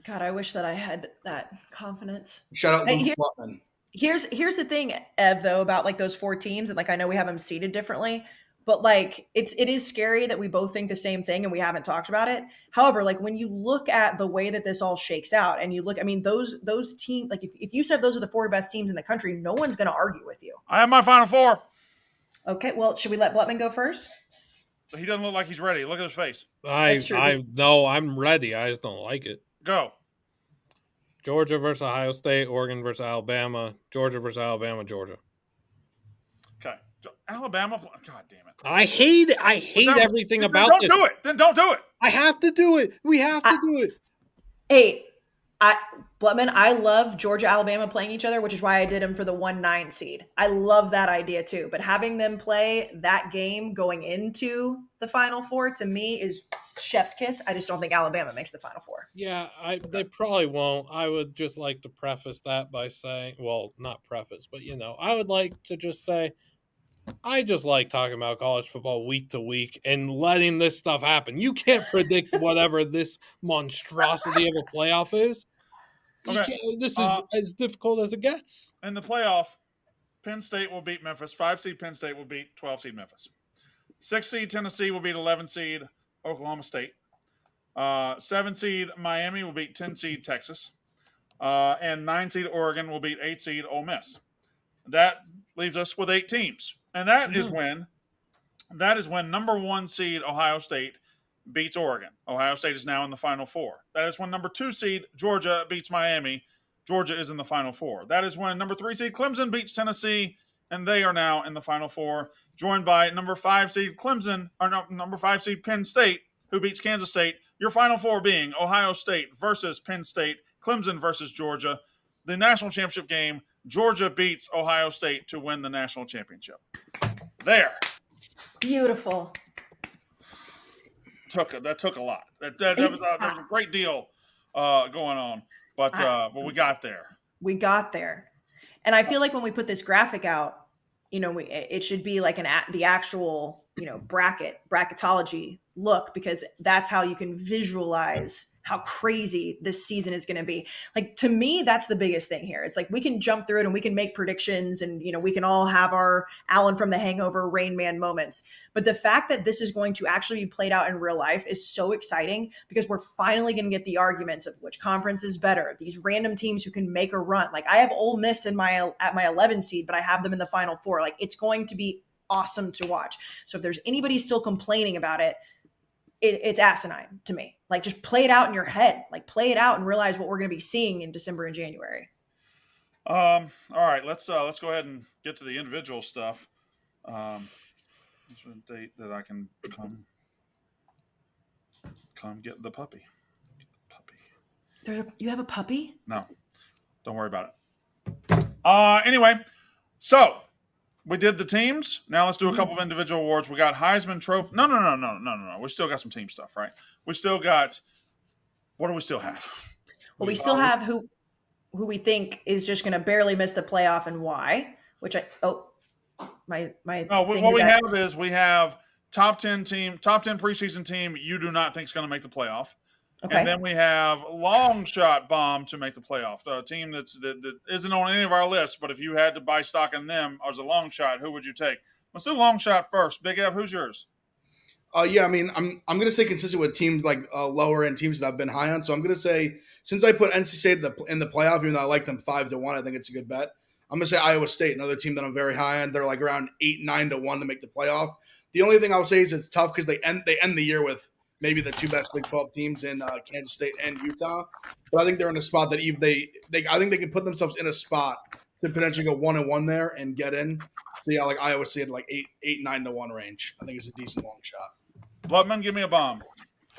God, I wish that I had that confidence. Shout out Hey, Luke Butman. Here's the thing, Ev, though, about like those 4 teams, and like I know we have them seated differently, but like it is scary that we both think the same thing and we haven't talked about it. However, like when you look at the way that this all shakes out, and you look, those teams, like if you said those are the 4 best teams in the country, no one's going to argue with you. I have my final four. Okay, well, should we let Blutman go first? He doesn't look like he's ready. Look at his face. I'm ready. I just don't like it. Go. Georgia versus Ohio State, Oregon versus Alabama, Georgia versus Alabama, Georgia. Okay. Alabama. God damn it! I hate everything Then about don't this. do it. Then don't do it. I have to do it. We have to do it. Hey, Blutman, I love Georgia, Alabama playing each other, which is why I did them for the 1-9 seed. I love that idea too. But having them play that game going into the Final Four to me is chef's kiss. I just don't think Alabama makes the Final Four. Yeah, they probably won't. I would just like to preface that by saying, well, not preface, but I would like to just say I just like talking about college football week to week and letting this stuff happen. You can't predict whatever this monstrosity of a playoff is. Okay. This is as difficult as it gets. In the playoff, Penn State will beat Memphis. 5 seed Penn State will beat 12 seed Memphis. 6 seed Tennessee will beat 11 seed Oklahoma State. 7 seed Miami will beat 10 seed Texas. And 9 seed Oregon will beat 8 seed Ole Miss. That leaves us with 8 teams. And that is when number 1 seed Ohio State beats Oregon. Ohio State is now in the Final Four. That is when number 2 seed Georgia beats Miami. Georgia is in the Final Four. That is when number 3 seed Clemson beats Tennessee, and they are now in the Final Four, joined by number 5 seed number 5 seed Penn State, who beats Kansas State. Your Final Four being Ohio State versus Penn State, Clemson versus Georgia. The national championship game, Georgia beats Ohio State to win the national championship. There. Beautiful. That took a lot. There was a great deal going on, but we got there. We got there. And I feel like when we put this graphic out, it should be like the actual, bracketology look, because that's how you can visualize how crazy this season is going to be. Like, to me, that's the biggest thing here. It's like we can jump through it and we can make predictions and, we can all have our Alan from the Hangover Rain Man moments. But the fact that this is going to actually be played out in real life is so exciting, because we're finally going to get the arguments of which conference is better. These random teams who can make a run. Like, I have Ole Miss at my 11 seed, but I have them in the Final Four. Like, it's going to be awesome to watch. So if there's anybody still complaining about it, it's asinine to me. Like, just play it out in your head. Like, play it out and realize what we're going to be seeing in December and January. All right, let's go ahead and get to the individual stuff. This is a date that I can come get the puppy. You have a puppy? No, don't worry about it. Anyway, so we did the teams. Now let's do a couple of individual awards. We got Heisman Trophy. No. We still got some team stuff, right? We still got. What do we still have? Well, we still have who we think is just going to barely miss the playoff and why. Which my. No, what we have is we have top 10 preseason team you do not think is going to make the playoff. Okay. And then we have long shot bomb to make the playoff. A team that isn't on any of our lists, but if you had to buy stock in them as a long shot, who would you take? Let's do long shot first. Big Ev, who's yours? Yeah, I mean, I'm going to say consistent with teams like lower end teams that I've been high on. So I'm going to say, since I put NC State in the playoff, even though I like them 5-1, I think it's a good bet. I'm going to say Iowa State, another team that I'm very high on. They're like around 8-9-1 to make the playoff. The only thing I would say is it's tough because they end the year with maybe the 2 best Big 12 teams in Kansas State and Utah. But I think they're in a spot that I think they can put themselves in a spot to potentially go 1-1 there and get in. So yeah, like Iowa State, like 8-9-1 range. I think it's a decent long shot. Bloodman, give me a bomb.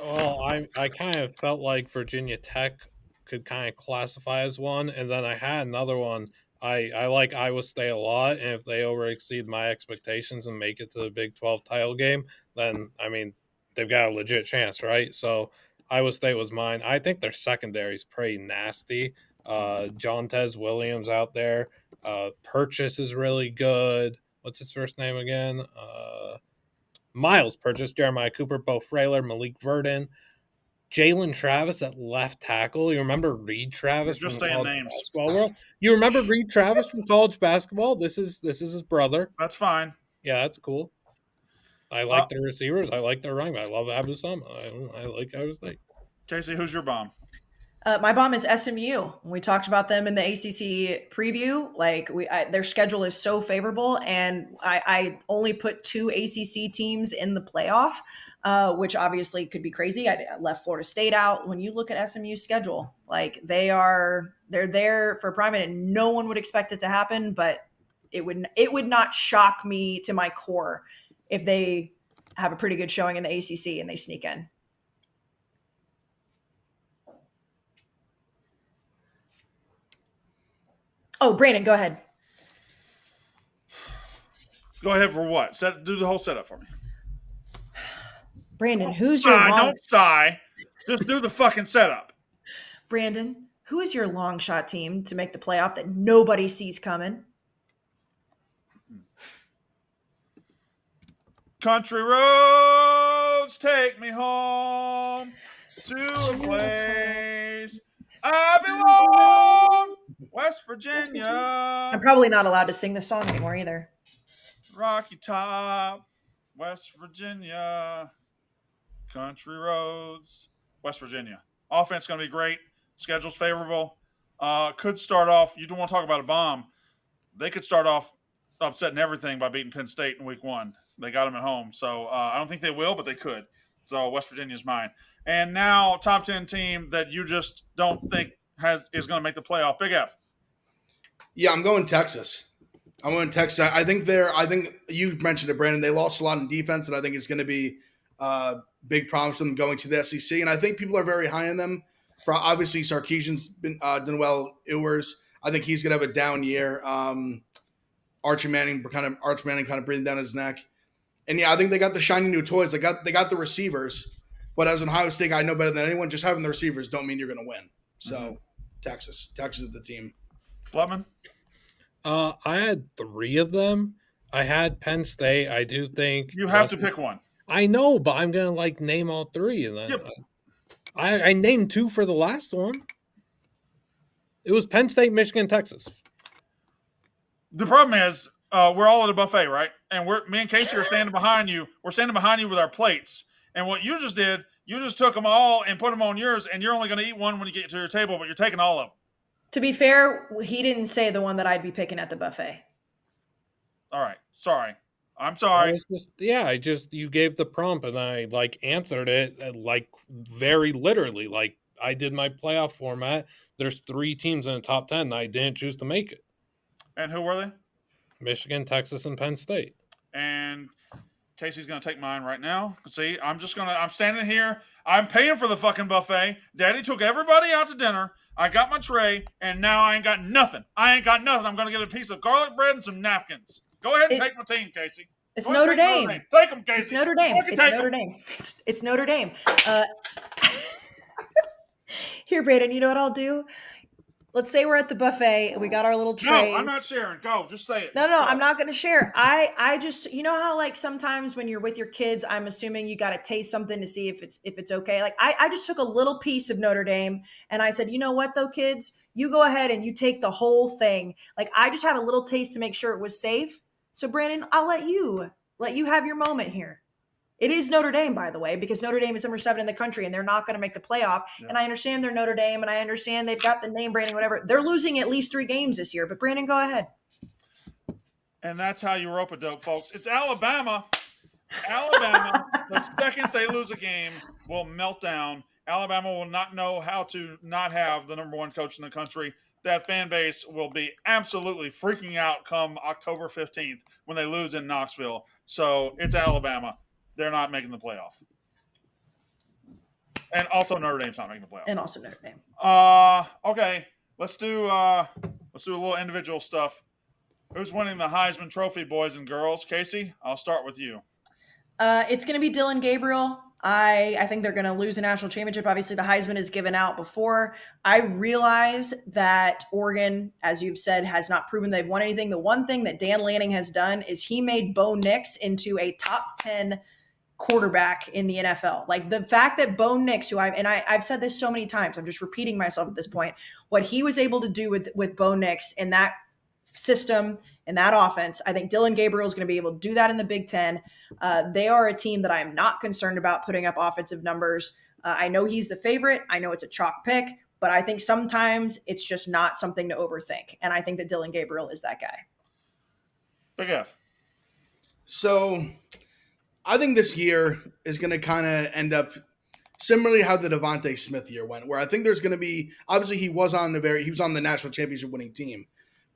Oh, I kind of felt like Virginia Tech could kind of classify as one, and then I had another one. I like Iowa State a lot, and if they overexceed my expectations and make it to the Big 12 title game, then, I mean, they've got a legit chance, right? So Iowa State was mine. I think their secondary is pretty nasty. Jontez Williams out there. Purchase is really good. What's his first name again? Miles Purchase, Jeremiah Cooper, Bo Frailer, Malik Verdon, Jalen Travis at left tackle. You remember Reed Travis from college names. basketball world? You remember Reed Travis from college basketball? This is his brother. That's fine. Yeah, that's cool. I like their receivers. I like their running back. I love Abu Sama. I like Iowa State. Kayce, who's your bomb? My bomb is SMU. We talked about them in the ACC preview. Like their schedule is so favorable, and I only put 2 ACC teams in the playoff, which obviously could be crazy. I left Florida State out. When you look at SMU's schedule, like they're there for prime, and no one would expect it to happen, but it would not shock me to my core if they have a pretty good showing in the ACC and they sneak in. Oh, Brandon, go ahead. Go ahead for what? Do the whole setup for me. Brandon, who's your Don't sigh. Just do the fucking setup. Brandon, who is your long shot team to make the playoff that nobody sees coming? Country roads take me home to a place I belong. West Virginia. I'm probably not allowed to sing this song anymore either. Rocky Top, West Virginia. Country roads, West Virginia. Offense going to be great. Schedule's favorable. Could start off, you don't want to talk about a bomb. They could start off upsetting everything by beating Penn State in week 1. They got them at home. So I don't think they will, but they could. So West Virginia's mine. And now top 10 team that you just don't think is going to make the playoff. Big F. Yeah, I'm going Texas. I think you mentioned it, Brandon. They lost a lot in defense, and I think it's going to be big problems for them going to the SEC. And I think people are very high on them. For obviously, Sarkisian's been done well. Ewers, I think he's going to have a down year. Archie Manning kind of breathing down his neck. And yeah, I think they got the shiny new toys. They got the receivers. But as an Ohio State guy, I know better than anyone. Just having the receivers don't mean you're going to win. So Texas is the team. Blutman? I had 3 of them. I had Penn State. I do think you have to pick one. I know, but I'm gonna name all 3, and then I named 2 for the last one. It was Penn State, Michigan, Texas. The problem is we're all at a buffet, right? And me and Kayce are standing behind you. We're standing behind you with our plates. And what you just did, you just took them all and put them on yours, and you're only going to eat one when you get to your table, but you're taking all of them. To be fair, he didn't say the one that I'd be picking at the buffet. All right. Sorry. I'm sorry. You gave the prompt and I answered it very literally. I did my playoff format. There's 3 teams in the top 10 and I didn't choose to make it. And who were they? Michigan, Texas, and Penn State. And Casey's going to take mine right now. See, I'm standing here. I'm paying for the fucking buffet. Daddy took everybody out to dinner. I got my tray, and now I ain't got nothing. I'm going to get a piece of garlic bread and some napkins. Go ahead and take my team, Kayce. It's Notre Dame. Take them, Kayce. It's Notre Dame. It's Notre Dame. Here, Brayden, you know what I'll do? Let's say we're at the buffet and we got our little trays. No, I'm not sharing. Go. Just say it. No, I'm not going to share. I just, you know how sometimes when you're with your kids, I'm assuming you got to taste something to see if it's okay. I just took a little piece of Notre Dame and I said, you know what though, kids, you go ahead and you take the whole thing. I just had a little taste to make sure it was safe. So Brandon, I'll let you have your moment here. It is Notre Dame, by the way, because Notre Dame is number 7 in the country and they're not going to make the playoff. Yeah. And I understand they're Notre Dame and I understand they've got the name branding, whatever. They're losing at least 3 games this year. But Brandon, go ahead. And that's how you rope a dope, folks. It's Alabama. The second they lose a game, will melt down. Alabama will not know how to not have the number 1 coach in the country. That fan base will be absolutely freaking out come October 15th when they lose in Knoxville. So it's Alabama. They're not making the playoff. And also Notre Dame's not making the playoff. And also Notre Dame. Okay. Let's do a little individual stuff. Who's winning the Heisman Trophy, boys and girls? Kayce, I'll start with you. It's going to be Dylan Gabriel. I think they're going to lose a national championship. Obviously, the Heisman is given out before. I realize that Oregon, as you've said, has not proven they've won anything. The one thing that Dan Lanning has done is he made Bo Nix into a top 10 quarterback in the NFL. The fact that Bo Nix, who I've said this so many times, I'm just repeating myself at this point, what he was able to do with Bo Nix in that system and that offense, I think Dylan Gabriel is going to be able to do that in the Big Ten. They are a team that I am not concerned about putting up offensive numbers. I know he's the favorite. I know it's a chalk pick, but I think sometimes it's just not something to overthink. And I think that Dylan Gabriel is that guy. Big F. So I think this year is going to kind of end up similarly how the Devontae Smith year went, where I think there's going to be, obviously he was on the national championship winning team,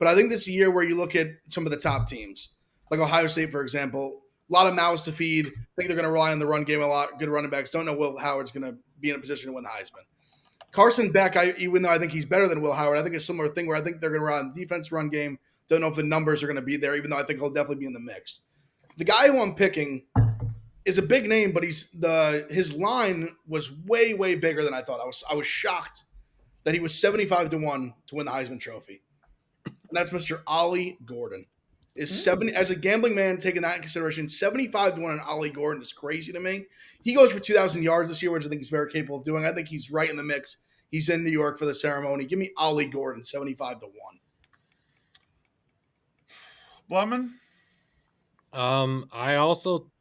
But I think this is a year where you look at some of the top teams, like Ohio State, for example, a lot of mouths to feed. I think they're going to rely on the run game a lot. Good running backs. Don't know Will Howard's going to be in a position to win the Heisman. Carson Beck, even though I think he's better than Will Howard, I think it's a similar thing where I think they're going to rely on the defense run game. Don't know if the numbers are going to be there, even though I think he'll definitely be in the mix. The guy who I'm picking is a big name, but his line was way, way bigger than I thought. I was shocked that he was 75-1 to win the Heisman Trophy. And that's Mr. Ollie Gordon. As a gambling man, taking that in consideration, 75-1 on Ollie Gordon is crazy to me. He goes for 2,000 yards this year, which I think he's very capable of doing. I think he's right in the mix. He's in New York for the ceremony. Give me Ollie Gordon, 75-1. Blumman? I also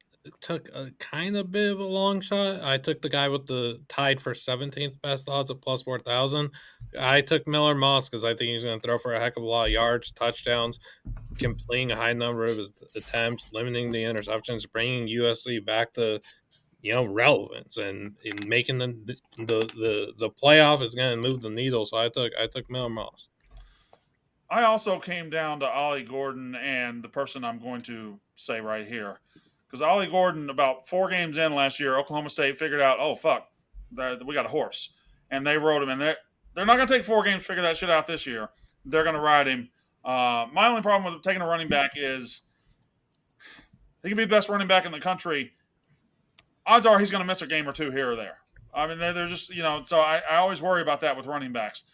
took a kind of bit of a long shot. I took the guy with the tied for 17th best odds at plus 4,000. I took Miller Moss because I think he's going to throw for a heck of a lot of yards, touchdowns, completing a high number of attempts, limiting the interceptions, bringing USC back to relevance, and in making the playoff is going to move the needle. So I took Miller Moss. I also came down to Ollie Gordon and the person I'm going to say right here. Because Ollie Gordon, about 4 games in last year, Oklahoma State figured out, oh, fuck, we got a horse. And they rode him. And they're not going to take 4 games to figure that shit out this year. They're going to ride him. My only problem with taking a running back is he can be the best running back in the country. Odds are he's going to miss a game or two here or there. I mean, they're just, so I always worry about that with running backs.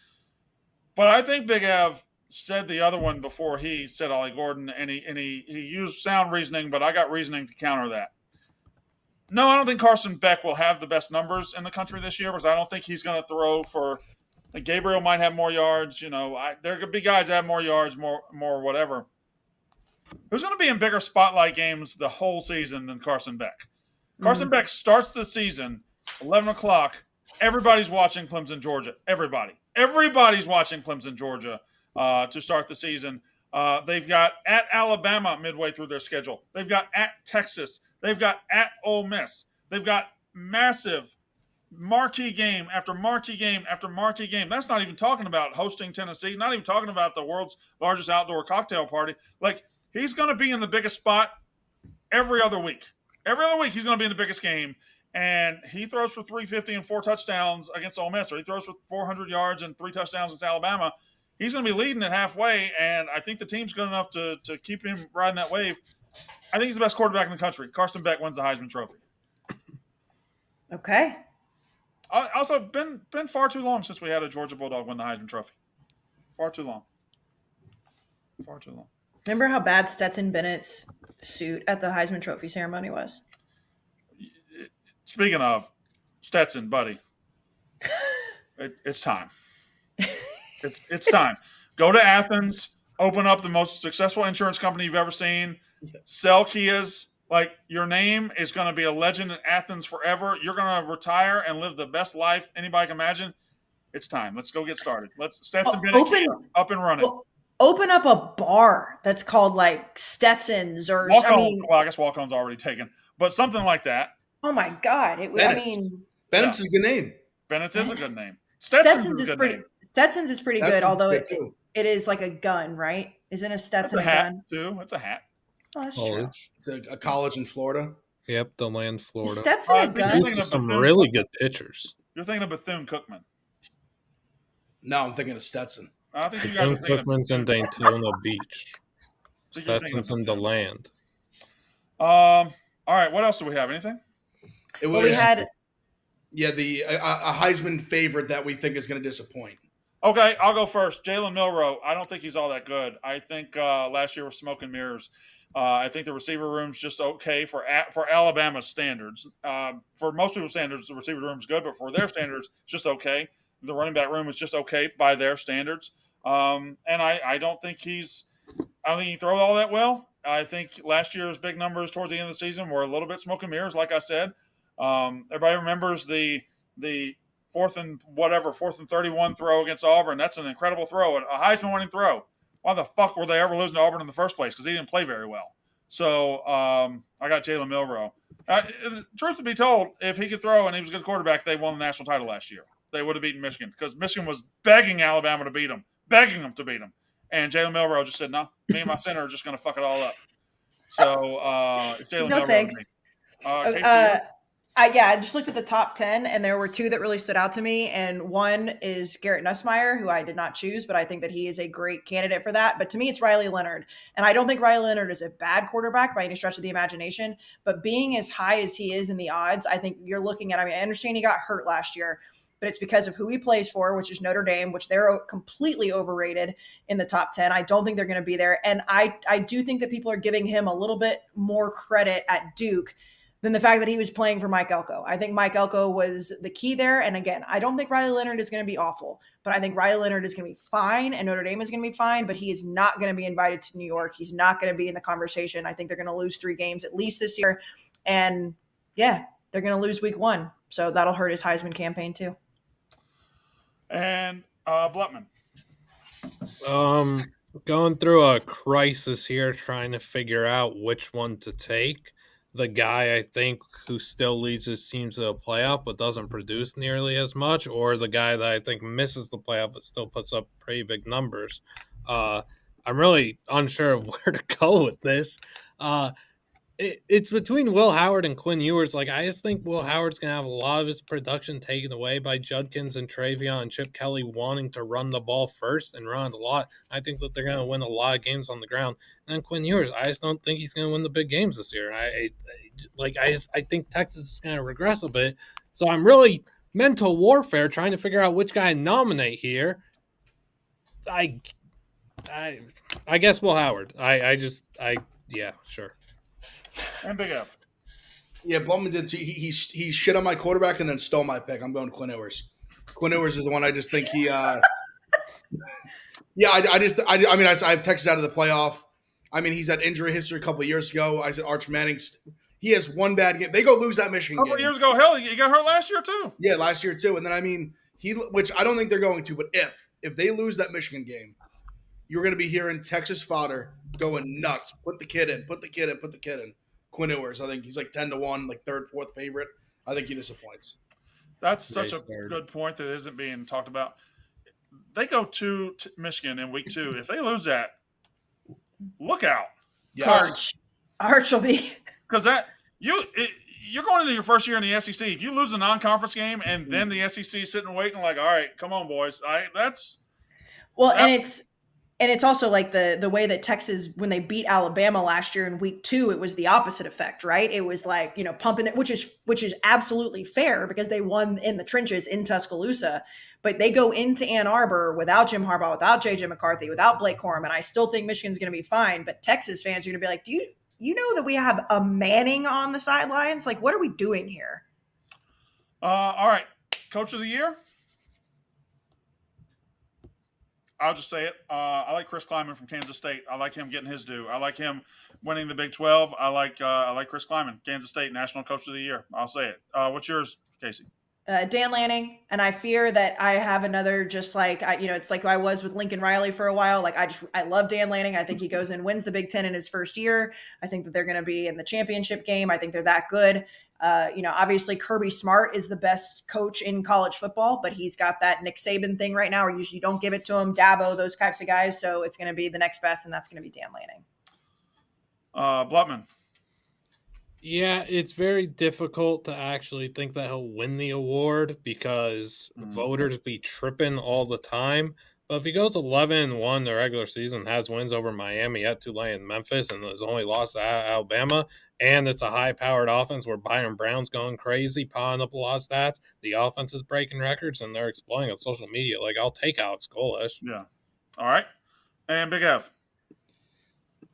But I think Big Av said the other one before he said Ollie Gordon, and he used sound reasoning, but I got reasoning to counter that. No, I don't think Carson Beck will have the best numbers in the country this year because I don't think he's going to throw for – Gabriel might have more yards. There could be guys that have more yards, more whatever. Who's going to be in bigger spotlight games the whole season than Carson Beck? Carson Beck starts the season, 11 o'clock. Everybody's watching Clemson, Georgia. Everybody's watching Clemson, Georgia. To start the season. They've got at Alabama midway through their schedule. They've got at Texas. They've got at Ole Miss. They've got massive marquee game after marquee game after marquee game. That's not even talking about hosting Tennessee, not even talking about the world's largest outdoor cocktail party. He's going to be in the biggest spot every other week. Every other week he's going to be in the biggest game. And he throws for 350 and 4 touchdowns against Ole Miss, or he throws for 400 yards and 3 touchdowns against Alabama. He's going to be leading at halfway, and I think the team's good enough to keep him riding that wave. I think he's the best quarterback in the country. Carson Beck wins the Heisman Trophy. Okay. Also, been far too long since we had a Georgia Bulldog win the Heisman Trophy. Far too long. Remember how bad Stetson Bennett's suit at the Heisman Trophy ceremony was? Speaking of Stetson, buddy, it's time. It's time. Go to Athens, open up the most successful insurance company you've ever seen, sell Kias. Your name is going to be a legend in Athens forever. You're going to retire and live the best life anybody can imagine. It's time. Let's go get started. Stetson Bennett up and running. Open up a bar that's called Stetson's or I guess Walk-On's already taken, but something like that. Oh my God! Bennett's is a good name. Bennett's is a good name. Stetson's is pretty good, although it is like a gun, right? Isn't a Stetson a gun? Too. It's a hat. Oh, that's true. It's a college in Florida. Yep, the land Florida. Is Stetson a gun? Some really good pitchers. You're thinking of Bethune-Cookman. No, I'm thinking of Stetson. I think you guys are thinking Bethune-Cookman's in Daytona Beach. Stetson's in the land. All right, what else do we have? Anything? We had... Yeah, a Heisman favorite that we think is going to disappoint. Okay, I'll go first. Jalen Milroe. I don't think he's all that good. I think last year was smoke and mirrors. I think the receiver room's just okay for Alabama's standards. For most people's standards, the receiver room's good, but for their standards, it's just okay. The running back room is just okay by their standards. And I don't think he throws all that well. I think last year's big numbers towards the end of the season were a little bit smoke and mirrors, like I said. Everybody remembers the 4th and 31 throw against Auburn. That's an incredible throw, a Heisman-winning throw. Why the fuck were they ever losing to Auburn in the first place? Because he didn't play very well. So I got Jalen Milroe. Truth to be told, if he could throw and he was a good quarterback, they won the national title last year. They would have beaten Michigan because Michigan was begging Alabama to beat them, And Jalen Milroe just said, no, me and my center are just going to fuck it all up. So it's Jalen No Milroe to me. thanks. Kayce, you? I just looked at the top 10 and there were two that really stood out to me. And one is Garrett Nussmeier, who I did not choose, but I think that he is a great candidate for that. But to me, it's Riley Leonard. And I don't think Riley Leonard is a bad quarterback by any stretch of the imagination, but being as high as he is in the odds, I think you're looking at, I mean, I understand he got hurt last year, but it's because of who he plays for, which is Notre Dame, which they're completely overrated in the top 10. I don't think they're going to be there. And I do think that people are giving him a little bit more credit at Duke than the fact that he was playing for Mike Elko. I think Mike Elko was the key there. And again, I don't think Riley Leonard is going to be awful, but I think Riley Leonard is going to be fine and Notre Dame is going to be fine, but he is not going to be invited to New York. He's not going to be in the conversation. I think they're going to lose 3 games at least this year. And yeah, they're going to lose week 1. So that'll hurt his Heisman campaign too. And Blutman. Going through a crisis here, trying to figure out which one to take. The guy I think who still leads his team to the playoff but doesn't produce nearly as much, or the guy that I think misses the playoff but still puts up pretty big numbers. I'm really unsure of where to go with this. It's between Will Howard and Quinn Ewers. Like, I just think Will Howard's going to have a lot of his production taken away by Judkins and Travion and Chip Kelly wanting to run the ball first and run it a lot. I think that they're going to win a lot of games on the ground. And then Quinn Ewers, I just don't think he's going to win the big games this year. I think Texas is going to regress a bit. So I'm really mental warfare trying to figure out which guy to nominate here. I guess Will Howard. Yeah, sure. And Big F. Yeah, Blumman did too. He shit on my quarterback and then stole my pick. I'm going Quinn Ewers. Quinn Ewers is the one I just think he. Yeah, I mean, I have Texas out of the playoff. I mean, he's had injury history a couple of years ago. I said Arch Manning. He has one bad game. They go lose that Michigan A couple game. years ago, hell, he got hurt last year too. Yeah, last year too. And then I mean, which I don't think they're going to, but if they lose that Michigan game, you're going to be hearing Texas fodder going nuts. Put the kid in. Put the kid in. Put the kid in. Quinn Ewers, I think he's like 10-1, like 3rd, 4th favorite. I think he disappoints. That's such a good point that isn't being talked about. They go to Michigan in week 2. If they lose that, look out. Yes. Arch will be because you're going into your first year in the SEC. If you lose a non-conference game and then the SEC is sitting waiting, like, all right, come on, boys. And it's also like the way that Texas, when they beat Alabama last year in week 2, it was the opposite effect, right? It was like, pumping it, which is absolutely fair because they won in the trenches in Tuscaloosa, but they go into Ann Arbor without Jim Harbaugh, without JJ McCarthy, without Blake Corum. And I still think Michigan's going to be fine, but Texas fans are going to be like, do you know that we have a Manning on the sidelines? Like, what are we doing here? All right. Coach of the year? I'll just say it. I like Chris Kleiman from Kansas State. I like him getting his due. I like him winning the Big 12. I like Chris Kleiman, Kansas State National Coach of the Year. I'll say it. What's yours, Kayce? Dan Lanning, and I fear that I have another just like it's like I was with Lincoln Riley for a while. Like I love Dan Lanning. I think he goes and wins the Big 10 in his first year. I think that they're going to be in the championship game. I think they're that good. Obviously Kirby Smart is the best coach in college football, but he's got that Nick Saban thing right now where usually you don't give it to him, Dabo, those types of guys. So it's going to be the next best, and that's going to be Dan Lanning. Blutman. Yeah, it's very difficult to actually think that he'll win the award because voters be tripping all the time. But if he goes 11-1 the regular season, has wins over Miami, at Tulane, Memphis, and has only lost to Alabama, and it's a high-powered offense where Byron Brown's going crazy, piling up a lot of stats, the offense is breaking records, and they're exploding on social media. Like, I'll take Alex Golish. Yeah. All right. And Big F.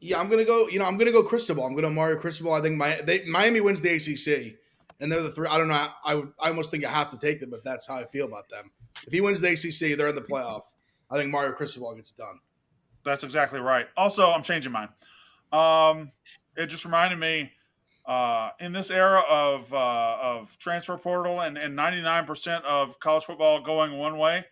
Yeah, I'm gonna go Cristobal. I'm gonna Mario Cristobal. I think Miami wins the ACC, and they're the 3. I don't know. I almost think I have to take them, but that's how I feel about them. If he wins the ACC, they're in the playoff. I think Mario Cristobal gets it done. That's exactly right. Also, I'm changing mine. It just reminded me in this era of transfer portal and 99% of college football going one way,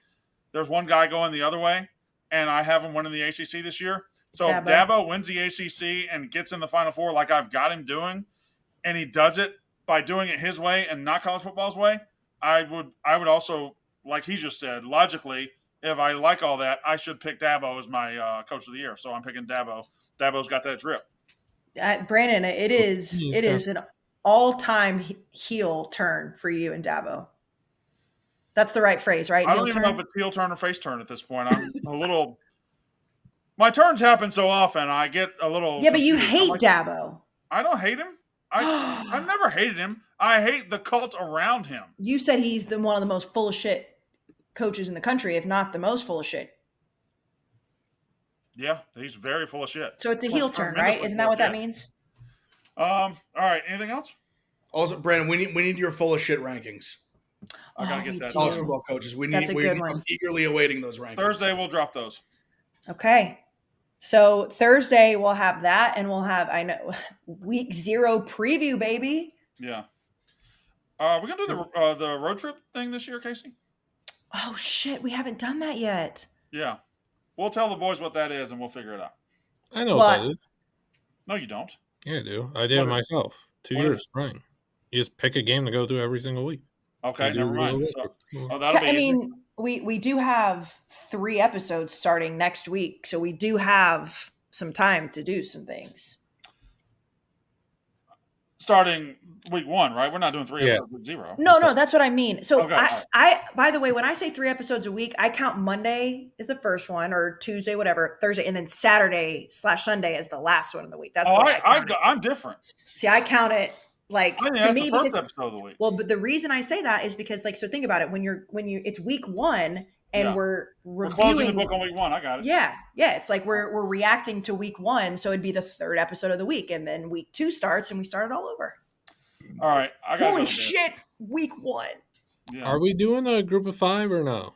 there's one guy going the other way, and I have him winning the ACC this year. So if Dabo wins the ACC and gets in the Final Four like I've got him doing, and he does it by doing it his way and not college football's way, I would also, like he just said, logically if I like all that, I should pick Dabo as my coach of the year. So I'm picking Dabo. Dabo's got that drip. Brandon, it is He's got- an all-time heel turn for you and Dabo. That's the right phrase, right? I Heel don't even know turn. if it's heel turn or face turn at this point. I'm a little. My turns happen so often, I get a little. Yeah, but you confused. I'm hate like, Dabo. I don't hate him. I've never hated him. I hate the cult around him. You said he's one of the most full of shit coaches in the country, if not the most full of shit. Yeah, he's very full of shit. So it's a heel turn, right? Tremendously Isn't that full what of that shit. means? All right. Anything else? Also, Brandon, we need your full of shit rankings. I gotta Oh, get we that. do. College football coaches. That's a good one. I'm eagerly awaiting those rankings. Thursday we'll drop those. Okay. So Thursday we'll have that, and we'll have week 0 preview, baby. Yeah. We're gonna do the road trip thing this year, Kayce. Oh shit, we haven't done that yet. Yeah. We'll tell the boys what that is, and we'll figure it out. I know What? what that is. No, you don't. Yeah, I do. I did What it is- myself. 2 what years is- spring. You just pick a game to go to every single week. Okay, You do never mind. real So, work. that'll be I easy. mean, we do have 3 episodes starting next week, so we do have some time to do some things. Starting week 1, right? We're not doing 3 Yeah. episodes with 0. No, that's what I mean. So Okay, I by the way, when I say 3 episodes a week, I count Monday is the first one, or Tuesday, whatever, Thursday, and then Saturday/Sunday is the last one of the week. That's the way I count it. I'm different. See, I count it like I think to that's me the first because episode of the week. well, but the reason I say that is because so think about it when you it's week 1 and Yeah. we're We're closing reviewing the book on week 1. I got it. yeah, it's like we're reacting to week 1, so it'd be the 3rd episode of the week, and then week 2 starts and we start it all over. All right, I got. Holy shit, week 1. Yeah. Are we doing a group of 5 or no?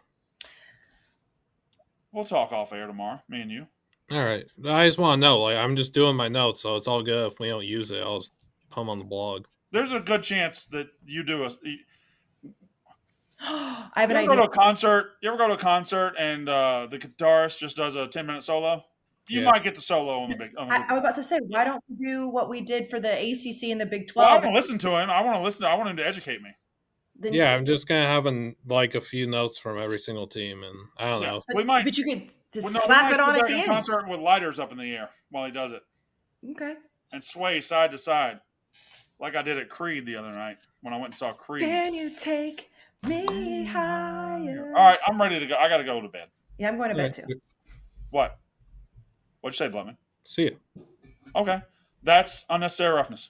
We'll talk off air tomorrow, me and you. All right. I just want to know. Like, I'm just doing my notes, so it's all good. If we don't use it, I'll just put them on the blog. There's a good chance that you do I have an You ever go to idea. a concert? You ever go to a concert and the guitarist just does a 10-minute solo? You Yeah. might get the solo on the big. On the I was about to say, why don't we do what we did for the ACC and the Big well, I 12? want to listen to him. I want to listen. I want him to educate me. Then- Yeah, I'm just gonna have a few notes from every single team, and I don't Yeah. know. We might- but you could just Well, no, slap we it might on sit at back the in end. concert with lighters up in the air while he does it Okay. and sway side to side, like I did at Creed the other night when I went and saw Creed. Can you take me higher? All right, I'm ready to go. I got to go to bed. Yeah, I'm going to bed too. What? What'd you say, Blutman? See ya. Okay, that's unnecessary roughness.